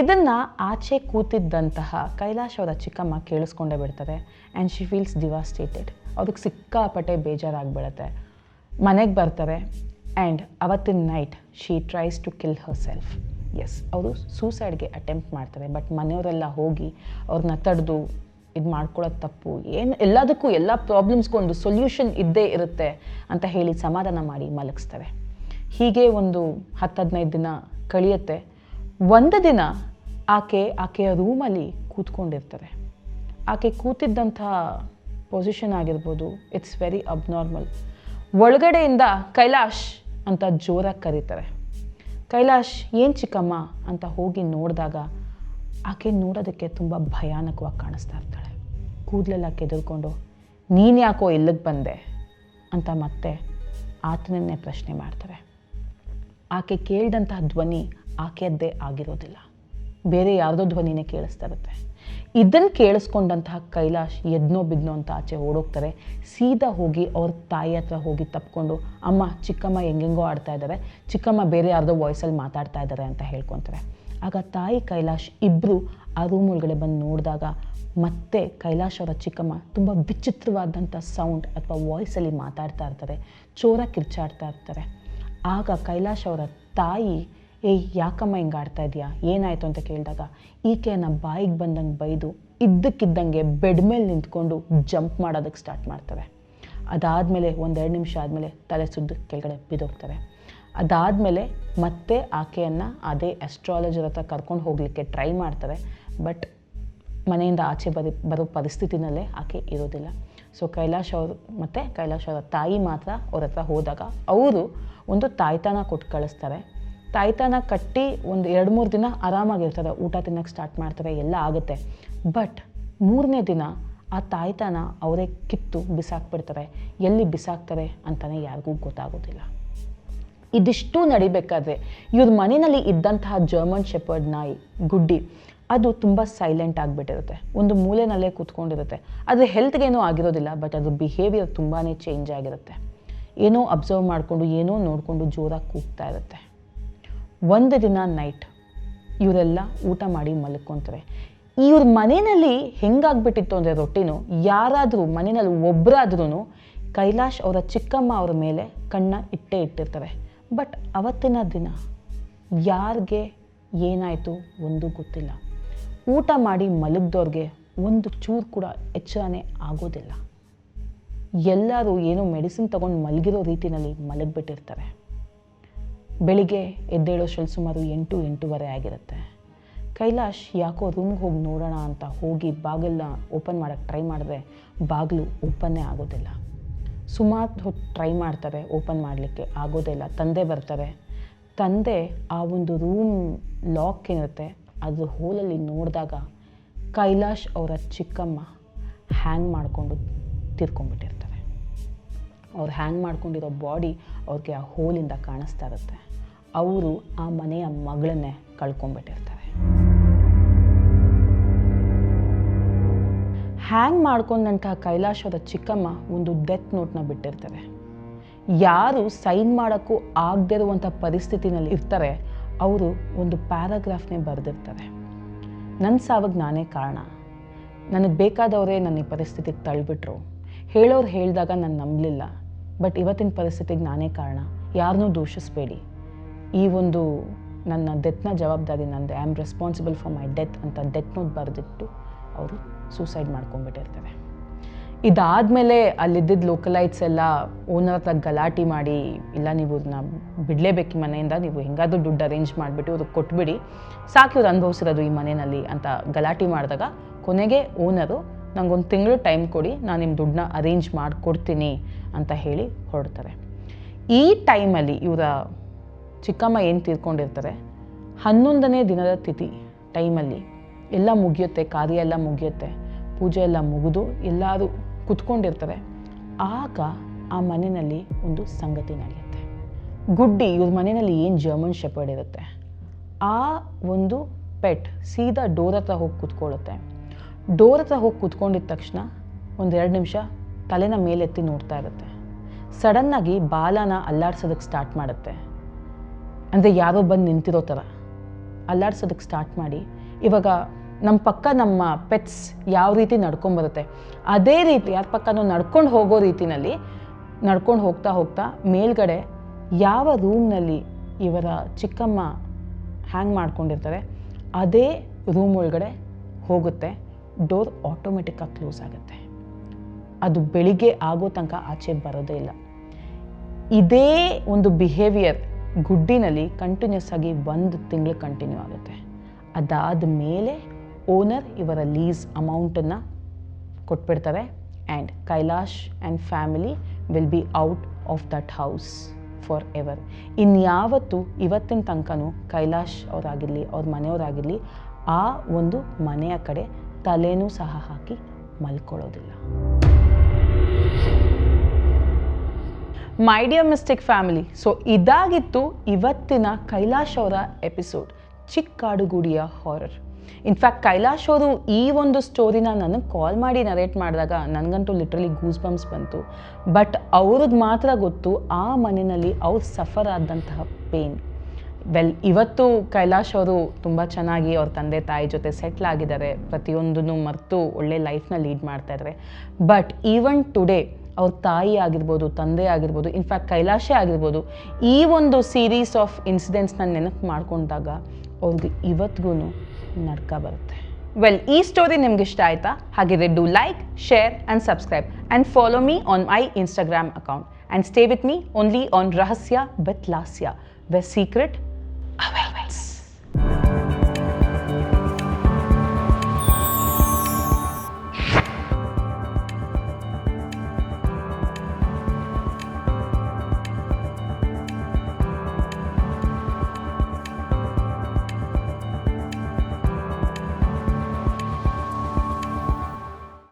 ಇದನ್ನು ಆಚೆ ಕೂತಿದ್ದಂತಹ ಕೈಲಾಶ್ ಅವರ ಚಿಕ್ಕಮ್ಮ ಕೇಳಿಸ್ಕೊಂಡೇ ಬಿಡ್ತಾರೆ. And she feels devastated. ಅವ್ರಿಗೆ ಸಿಕ್ಕಾಪಟ್ಟೆ ಬೇಜಾರಾಗಿಬಿಡುತ್ತೆ. ಮನೆಗೆ ಬರ್ತಾರೆ ಆ್ಯಂಡ್ ಅವತ್ತಿನ night she tries to kill herself. Yes, ಅವರು ಸೂಸೈಡ್ಗೆ ಅಟೆಂಪ್ಟ್ ಮಾಡ್ತಾರೆ. ಬಟ್ ಮನೆಯವರೆಲ್ಲ ಹೋಗಿ ಅವ್ರನ್ನ ತಡೆದು ಇದು ಮಾಡ್ಕೊಳ್ಳೋದು ತಪ್ಪು, ಎಲ್ಲದಕ್ಕೂ ಎಲ್ಲ ಪ್ರಾಬ್ಲಮ್ಸ್ಗೂ ಒಂದು ಸೊಲ್ಯೂಷನ್ ಇದ್ದೇ ಇರುತ್ತೆ ಅಂತ ಹೇಳಿ ಸಮಾಧಾನ ಮಾಡಿ ಮಲಗಿಸ್ತಾರೆ. ಹೀಗೆ ಒಂದು 10-15 ದಿನ ಕಳೆಯುತ್ತೆ. ಒಂದು ದಿನ ಆಕೆಯ ರೂಮಲ್ಲಿ ಕೂತ್ಕೊಂಡಿರ್ತಾರೆ. ಆಕೆ ಕೂತಿದ್ದಂತಹ ಪೊಸಿಷನ್ ಆಗಿರ್ಬೋದು, ಇಟ್ಸ್ ವೆರಿ ಅಬ್ನಾರ್ಮಲ್. ಒಳಗಡೆಯಿಂದ ಕೈಲಾಶ್ ಅಂತ ಜೋರಾಗಿ ಕರೀತಾರೆ. ಕೈಲಾಶ್, ಏನು ಚಿಕ್ಕಮ್ಮ ಅಂತ ಹೋಗಿ ನೋಡಿದಾಗ ಆಕೆ ನೋಡೋದಕ್ಕೆ ತುಂಬ ಭಯಾನಕವಾಗಿ ಕಾಣಿಸ್ತಾ ಇರ್ತಾಳೆ. ಕೂದಲೆಲ್ಲ ಕೆದರ್ಕೊಂಡು ನೀನು ಯಾಕೋ ಇಲ್ಲಿಗೆ ಬಂದೆ ಅಂತ ಮತ್ತೆ ಆತನನ್ನೇ ಪ್ರಶ್ನೆ ಮಾಡ್ತಾರೆ. ಆಕೆ ಕೇಳಿದಂತಹ ಧ್ವನಿ ಆಕೆಯದ್ದೇ ಆಗಿರೋದಿಲ್ಲ, ಬೇರೆ ಯಾರ್ದೋ ಧ್ವನಿನೇ ಕೇಳಿಸ್ತಾ ಇರುತ್ತೆ. ಇದನ್ನು ಕೇಳಿಸ್ಕೊಂಡಂತಹ ಕೈಲಾಶ್ ಎದ್ನೋ ಬಿದ್ನೋ ಅಂತ ಆಚೆ ಓಡೋಗ್ತಾರೆ. ಸೀದಾ ಹೋಗಿ ಅವ್ರ ತಾಯಿ ಹತ್ರ ಹೋಗಿ ತಪ್ಕೊಂಡು, ಅಮ್ಮ ಚಿಕ್ಕಮ್ಮ ಹೆಂಗೆಂಗೋ ಆಡ್ತಾ ಇದ್ದಾರೆ, ಚಿಕ್ಕಮ್ಮ ಬೇರೆ ಯಾರ್ದೋ ವಾಯ್ಸಲ್ಲಿ ಮಾತಾಡ್ತಾ ಇದ್ದಾರೆ ಅಂತ ಹೇಳ್ಕೊತಾರೆ. ಆಗ ತಾಯಿ ಕೈಲಾಶ್ ಇಬ್ಬರು ಆ ರೂಮ್ ಒಳಗಡೆ ಬಂದು ನೋಡಿದಾಗ ಮತ್ತೆ ಕೈಲಾಶ್ ಅವರ ಚಿಕ್ಕಮ್ಮ ತುಂಬ ವಿಚಿತ್ರವಾದಂಥ ಸೌಂಡ್ ಅಥವಾ ವಾಯ್ಸಲ್ಲಿ ಮಾತಾಡ್ತಾ ಇರ್ತಾರೆ, ಜೋರಾಗಿ ಕಿರ್ಚಾಡ್ತಾ ಇರ್ತಾರೆ. ಆಗ ಕೈಲಾಶ್ ಅವರ ತಾಯಿ, ಯಾಕಮ್ಮ ಹಿಂಗೆ ಆಡ್ತಾ ಇದೆಯಾ, ಏನಾಯಿತು ಅಂತ ಕೇಳಿದಾಗ ಈಕೆಯನ್ನು ಬಾಯಿಗೆ ಬಂದಂಗೆ ಬೈದು ಇದ್ದಕ್ಕಿದ್ದಂಗೆ ಬೆಡ್ ಮೇಲೆ ನಿಂತ್ಕೊಂಡು ಜಂಪ್ ಮಾಡೋದಕ್ಕೆ ಸ್ಟಾರ್ಟ್ ಮಾಡ್ತಾರೆ. ಅದಾದಮೇಲೆ 1-2 ನಿಮಿಷ ಆದಮೇಲೆ ತಲೆ ಸುದ್ದು ಕೆಳಗಡೆ ಬಿದ್ದೋಗ್ತಾರೆ. ಅದಾದಮೇಲೆ ಮತ್ತೆ ಆಕೆಯನ್ನು ಅದೇ ಆಸ್ಟ್ರಾಲಜರ್ ಹತ್ರ ಕರ್ಕೊಂಡು ಹೋಗಲಿಕ್ಕೆ ಟ್ರೈ ಮಾಡ್ತಾರೆ. ಬಟ್ ಮನೆಯಿಂದ ಆಚೆ ಬರೋ ಪರಿಸ್ಥಿತಿನಲ್ಲೇ ಆಕೆ ಇರೋದಿಲ್ಲ. ಸೊ ಕೈಲಾಶ್ ಅವರು ಮತ್ತು ಕೈಲಾಶ್ ಅವರ ತಾಯಿ ಮಾತ್ರ ಅವ್ರ ಹತ್ರ ಹೋದಾಗ ಅವರು ಒಂದು ತಾಯ್ತಾನ ಕೊಟ್ಟು ಕಳಿಸ್ತಾರೆ. ತಾಯ್ತಾನ ಕಟ್ಟಿ ಒಂದು 2-3 ದಿನ ಆರಾಮಾಗಿರ್ತಾರೆ, ಊಟ ತಿನ್ನೋಕ್ಕೆ ಸ್ಟಾರ್ಟ್ ಮಾಡ್ತಾರೆ, ಎಲ್ಲ ಆಗುತ್ತೆ. ಬಟ್ 3ನೇ ದಿನ ಆ ತಾಯ್ತಾನ ಅವರೇ ಕಿತ್ತು ಬಿಸಾಕ್ಬಿಡ್ತಾರೆ. ಎಲ್ಲಿ ಬಿಸಾಕ್ತಾರೆ ಅಂತಲೇ ಯಾರಿಗೂ ಗೊತ್ತಾಗೋದಿಲ್ಲ. ಇದಿಷ್ಟು ನಡಿಬೇಕಾದ್ರೆ ಇವ್ರ ಮನೆಯಲ್ಲಿ ಇದ್ದಂತಹ ಜರ್ಮನ್ ಶೆಪರ್ಡ್ ನಾಯಿ ಗುಡ್ಡಿ ಅದು ತುಂಬ ಸೈಲೆಂಟ್ ಆಗಿಬಿಟ್ಟಿರುತ್ತೆ, ಒಂದು ಮೂಲೆನಲ್ಲೇ ಕೂತ್ಕೊಂಡಿರುತ್ತೆ. ಅದ್ರ ಹೆಲ್ತ್ಗೇನೂ ಆಗಿರೋದಿಲ್ಲ, ಬಟ್ ಅದ್ರ ಬಿಹೇವಿಯರ್ ತುಂಬಾ ಚೇಂಜ್ ಆಗಿರುತ್ತೆ. ಏನೋ ಅಬ್ಸರ್ವ್ ಮಾಡಿಕೊಂಡು ಏನೋ ನೋಡಿಕೊಂಡು ಜೋರಾಗಿ ಕೂಗ್ತಾ ಇರುತ್ತೆ. ಒಂದು ದಿನ ನೈಟ್ ಇವರೆಲ್ಲ ಊಟ ಮಾಡಿ ಮಲ್ಕೊತಾರೆ. ಇವ್ರ ಮನೆಯಲ್ಲಿ ಹೆಂಗಾಗ್ಬಿಟ್ಟಿತ್ತು ಅಂದರೆ ರೊಟ್ಟಿನೂ, ಯಾರಾದರೂ ಮನೆಯಲ್ಲಿ ಒಬ್ಬರಾದ್ರೂ ಕೈಲಾಶ್ ಅವರ ಚಿಕ್ಕಮ್ಮ ಅವರ ಮೇಲೆ ಕಣ್ಣ ಇಟ್ಟಿರ್ತಾರೆ. ಬಟ್ ಅವತ್ತಿನ ದಿನ ಯಾರಿಗೆ ಏನಾಯಿತು ಒಂದು ಗೊತ್ತಿಲ್ಲ. ಊಟ ಮಾಡಿ ಮಲಗಿದವ್ರಿಗೆ ಒಂದು ಚೂರು ಕೂಡ ಎಚ್ಚರನೇ ಆಗೋದಿಲ್ಲ. ಎಲ್ಲರೂ ಏನೋ ಮೆಡಿಸಿನ್ ತೊಗೊಂಡು ಮಲಗಿರೋ ರೀತಿಯಲ್ಲಿ ಮಲಗಿಬಿಟ್ಟಿರ್ತಾರೆ. ಬೆಳಿಗ್ಗೆ ಎದ್ದೇಳೋಷ್ಟ್ರಲ್ಲಿ ಸುಮಾರು 8-8:30 ಆಗಿರುತ್ತೆ. ಕೈಲಾಶ್ ಯಾಕೋ ರೂಮ್ಗೆ ಹೋಗಿ ನೋಡೋಣ ಅಂತ ಹೋಗಿ ಬಾಗಿಲನ್ನ ಓಪನ್ ಮಾಡೋಕ್ಕೆ ಟ್ರೈ ಮಾಡಿದ್ರೆ ಬಾಗಿಲು ಓಪನ್ನೇ ಆಗೋದಿಲ್ಲ. ಸುಮಾರು ಹೊತ್ತು ಟ್ರೈ ಮಾಡ್ತಾರೆ, ಓಪನ್ ಮಾಡಲಿಕ್ಕೆ ಆಗೋದಿಲ್ಲ. ತಂದೆ ಬರ್ತಾರೆ. ತಂದೆ ಆ ಒಂದು ರೂಮ್ ಲಾಕ್ ಏನಿರುತ್ತೆ ಅದ್ರ ಹೋಲಲ್ಲಿ ನೋಡಿದಾಗ ಕೈಲಾಶ್ ಅವರ ಚಿಕ್ಕಮ್ಮ ಹ್ಯಾಂಗ್ ಮಾಡಿಕೊಂಡು ತೀರ್ಕೊಂಡ್ಬಿಟ್ಟಿರ್ತಾರೆ. ಅವ್ರು ಹ್ಯಾಂಗ್ ಮಾಡ್ಕೊಂಡಿರೋ ಬಾಡಿ ಅವ್ರಿಗೆ ಆ ಹೋಲಿಂದ ಕಾಣಿಸ್ತಾ ಇರುತ್ತೆ. ಅವರು ಆ ಮನೆಯ ಮಗಳನ್ನೇ ಕಳ್ಕೊಂಡ್ಬಿಟ್ಟಿರ್ತಾರೆ. ಹ್ಯಾಂಗ್ ಮಾಡ್ಕೊಂಡಂತಹ ಕೈಲಾಶ್ ಅವರ ಚಿಕ್ಕಮ್ಮ ಒಂದು ಡೆತ್ ನೋಟ್ನ ಬಿಟ್ಟಿರ್ತಾರೆ. ಯಾರು ಸೈನ್ ಮಾಡೋಕ್ಕೂ ಆಗದೇ ಇರುವಂಥ ಪರಿಸ್ಥಿತಿನಲ್ಲಿ ಇರ್ತಾರೆ ಅವರು ಒಂದು ಪ್ಯಾರಾಗ್ರಾಫ್ನೇ ಬರೆದಿರ್ತಾರೆ. ನನ್ನ ಸಾವಿಗೆ ನಾನೇ ಕಾರಣ, ನನಗೆ ಬೇಕಾದವರೇ ನನ್ನ ಈ ಪರಿಸ್ಥಿತಿಗೆ ತಳ್ಳಿಬಿಟ್ರು, ಹೇಳೋರು ಹೇಳಿದಾಗ ನಾನು ನಂಬಲಿಲ್ಲ, ಬಟ್ ಇವತ್ತಿನ ಪರಿಸ್ಥಿತಿಗೆ ನಾನೇ ಕಾರಣ, ಯಾರನ್ನೂ ದೂಷಿಸಬೇಡಿ, ಈ ಒಂದು ನನ್ನ ಡೆತ್ನ ಜವಾಬ್ದಾರಿ ನಂದು, I am responsible for my death ಅಂತ ಡೆತ್ ನೋಟ್ ಬರೆದಿಟ್ಟು ಅವರು ಸೂಸೈಡ್ ಮಾಡ್ಕೊಂಡ್ಬಿಟ್ಟಿರ್ತಾರೆ. ಇದಾದಮೇಲೆ ಅಲ್ಲಿದ್ದಿದ್ದ ಲೋಕಲೈಟ್ಸ್ ಎಲ್ಲ ಓನರ್ ಹತ್ರ ಗಲಾಟೆ ಮಾಡಿ, ಇಲ್ಲ ನೀವು ಇದನ್ನ ಬಿಡಲೇಬೇಕು ಮನೆಯಿಂದ, ನೀವು ಹೆಂಗಾದ್ರೂ ದುಡ್ಡು ಅರೇಂಜ್ ಮಾಡಿಬಿಟ್ಟು ಇವ್ರಿಗೆ ಕೊಟ್ಬಿಡಿ, ಸಾಕು ಇವ್ರು ಅನುಭವಿಸಿರೋದು ಈ ಮನೆಯಲ್ಲಿ ಅಂತ ಗಲಾಟೆ ಮಾಡಿದಾಗ ಕೊನೆಗೆ ಓನರು ನಂಗೊಂದು ತಿಂಗಳು ಟೈಮ್ ಕೊಡಿ, ನಾನು ನಿಮ್ಮ ದುಡ್ಡನ್ನ ಅರೇಂಜ್ ಮಾಡಿಕೊಡ್ತೀನಿ ಅಂತ ಹೇಳಿ ಹೊರಡ್ತಾರೆ. ಈ ಟೈಮಲ್ಲಿ ಇವರ ಚಿಕ್ಕಮ್ಮ ಏನು ತೀರ್ಕೊಂಡಿರ್ತಾರೆ, 11ನೇ ದಿನದ ತಿಥಿ ಟೈಮಲ್ಲಿ ಎಲ್ಲ ಮುಗಿಯುತ್ತೆ, ಕಾರ್ಯ ಎಲ್ಲ ಮುಗಿಯುತ್ತೆ, ಪೂಜೆ ಎಲ್ಲ ಮುಗಿದು ಎಲ್ಲರೂ ಕುತ್ಕೊಂಡಿರ್ತಾರೆ. ಆಗ ಆ ಮನೆಯಲ್ಲಿ ಒಂದು ಸಂಗತಿ ನಡೆಯುತ್ತೆ. ಗುಡ್ಡಿ ಇವ್ರ ಮನೆಯಲ್ಲಿ ಏನು ಜರ್ಮನ್ ಶೆಪರ್ಡ್ ಇರುತ್ತೆ, ಆ ಒಂದು ಪೆಟ್ ಸೀದಾ ಡೋರ್ ಹತ್ರ ಹೋಗಿ ಕೂತ್ಕೊಳ್ಳುತ್ತೆ. ಡೋರ್ ಹತ್ರ ಹೋಗಿ ಕೂತ್ಕೊಂಡಿದ್ದ ತಕ್ಷಣ 1-2 ನಿಮಿಷ ತಲೆನ ಮೇಲೆತ್ತಿ ನೋಡ್ತಾ ಇರುತ್ತೆ. ಸಡನ್ನಾಗಿ ಬಾಲನ ಅಲ್ಲಾಡ್ಸೋದಕ್ಕೆ ಸ್ಟಾರ್ಟ್ ಮಾಡುತ್ತೆ. ಅಂದರೆ ಯಾರೋ ಬಂದು ನಿಂತಿರೋ ಥರ ಅಲ್ಲಾಡ್ಸೋದಕ್ಕೆ ಸ್ಟಾರ್ಟ್ ಮಾಡಿ, ಇವಾಗ ನಮ್ಮ ಪಕ್ಕ ನಮ್ಮ ಪೆಟ್ಸ್ ಯಾವ ರೀತಿ ನಡ್ಕೊಂಬರುತ್ತೆ ಅದೇ ರೀತಿ ಯಾರ ಪಕ್ಕನೂ ನಡ್ಕೊಂಡು ಹೋಗೋ ರೀತಿಯಲ್ಲಿ ನಡ್ಕೊಂಡು ಹೋಗ್ತಾ ಹೋಗ್ತಾ ಮೇಲ್ಗಡೆ ಯಾವ ರೂಮ್ನಲ್ಲಿ ಇವರ ಚಿಕ್ಕಮ್ಮ ಹ್ಯಾಂಗ್ ಮಾಡ್ಕೊಂಡಿರ್ತಾರೆ ಅದೇ ರೂಮ್ ಒಳಗಡೆ ಹೋಗುತ್ತೆ. ಡೋರ್ ಆಟೋಮೆಟಿಕ್ಕಾಗಿ ಕ್ಲೋಸ್ ಆಗುತ್ತೆ. ಅದು ಬೆಳಿಗ್ಗೆ ಆಗೋ ತನಕ ಆಚೆ ಬರೋದೇ ಇಲ್ಲ. ಇದೇ ಒಂದು ಬಿಹೇವಿಯರ್ ಗುಡ್ಡಿನಲ್ಲಿ ಕಂಟಿನ್ಯೂಸ್ ಆಗಿ 1 ತಿಂಗಳು ಕಂಟಿನ್ಯೂ ಆಗುತ್ತೆ. ಅದಾದ ಮೇಲೆ ಓನರ್ ಇವರ ಲೀಸ್ ಅಮೌಂಟನ್ನು ಕೊಟ್ಬಿಡ್ತಾರೆ and Kailash and family will be out of that house for ever. ಇನ್ಯಾವತ್ತೂ ಇವತ್ತಿನ ತನಕನೂ ಕೈಲಾಶ್ ಅವರಾಗಿರಲಿ ಅವ್ರ ಮನೆಯವರಾಗಿರಲಿ ಆ ಒಂದು ಮನೆಯ ಕಡೆ ತಲೆನೂ ಸಹ ಹಾಕಿ ಮಲ್ಕೊಳ್ಳೋದಿಲ್ಲ. My dear mistake family, so ಇದಾಗಿತ್ತು ಇವತ್ತಿನ ಕೈಲಾಶ್ ಅವರ ಎಪಿಸೋಡ್, ಚಿಕ್ಕಾಡುಗೂಡಿಯ ಹಾರರ್. ಇನ್ಫ್ಯಾಕ್ಟ್ ಕೈಲಾಶ್ ಅವರು ಈ ಒಂದು ಸ್ಟೋರಿನ ನನಗೆ ಕಾಲ್ ಮಾಡಿ ನರೇಟ್ ಮಾಡಿದಾಗ ನನಗಂತೂ ಲಿಟ್ರಲಿ ಗೂಸ್ ಬಂಪ್ಸ್ ಬಂತು. ಬಟ್ ಅವ್ರಿಗೆ ಮಾತ್ರ ಗೊತ್ತು ಆ ಮನೆಯಲ್ಲಿ ಅವ್ರು ಸಫರ್ ಆದಂತಹ ಪೇನ್. ಇವತ್ತು ಕೈಲಾಶ್ ಅವರು ತುಂಬ ಚೆನ್ನಾಗಿ ಅವ್ರ ತಂದೆ ತಾಯಿ ಜೊತೆ ಸೆಟ್ಲ್ ಆಗಿದ್ದಾರೆ, ಪ್ರತಿಯೊಂದನ್ನು ಮರೆತು ಒಳ್ಳೆ ಲೈಫ್ನ ಲೀಡ್ ಮಾಡ್ತಾ ಇದ್ದಾರೆ. ಬಟ್ ಈವನ್ ಟುಡೇ ಅವ್ರ ತಾಯಿ ಆಗಿರ್ಬೋದು, ತಂದೆ ಆಗಿರ್ಬೋದು, ಇನ್ಫ್ಯಾಕ್ಟ್ ಕೈಲಾಶೇ ಆಗಿರ್ಬೋದು, ಈ ಒಂದು ಸೀರೀಸ್ ಆಫ್ ಇನ್ಸಿಡೆಂಟ್ಸ್ನ ನೆನಪು ಮಾಡ್ಕೊಂಡಾಗ ಅವ್ರಿಗೆ ಇವತ್ತಿಗೂ ನಡ್ಕ ಬರುತ್ತೆ. ಈ ಸ್ಟೋರಿ ನಿಮ್ಗೆ ಇಷ್ಟ ಆಯ್ತಾ? ಹಾಗಿದ್ರೆ do like, share and subscribe and follow me on my Instagram account and stay with me only on Rahasya with Lasya, where secret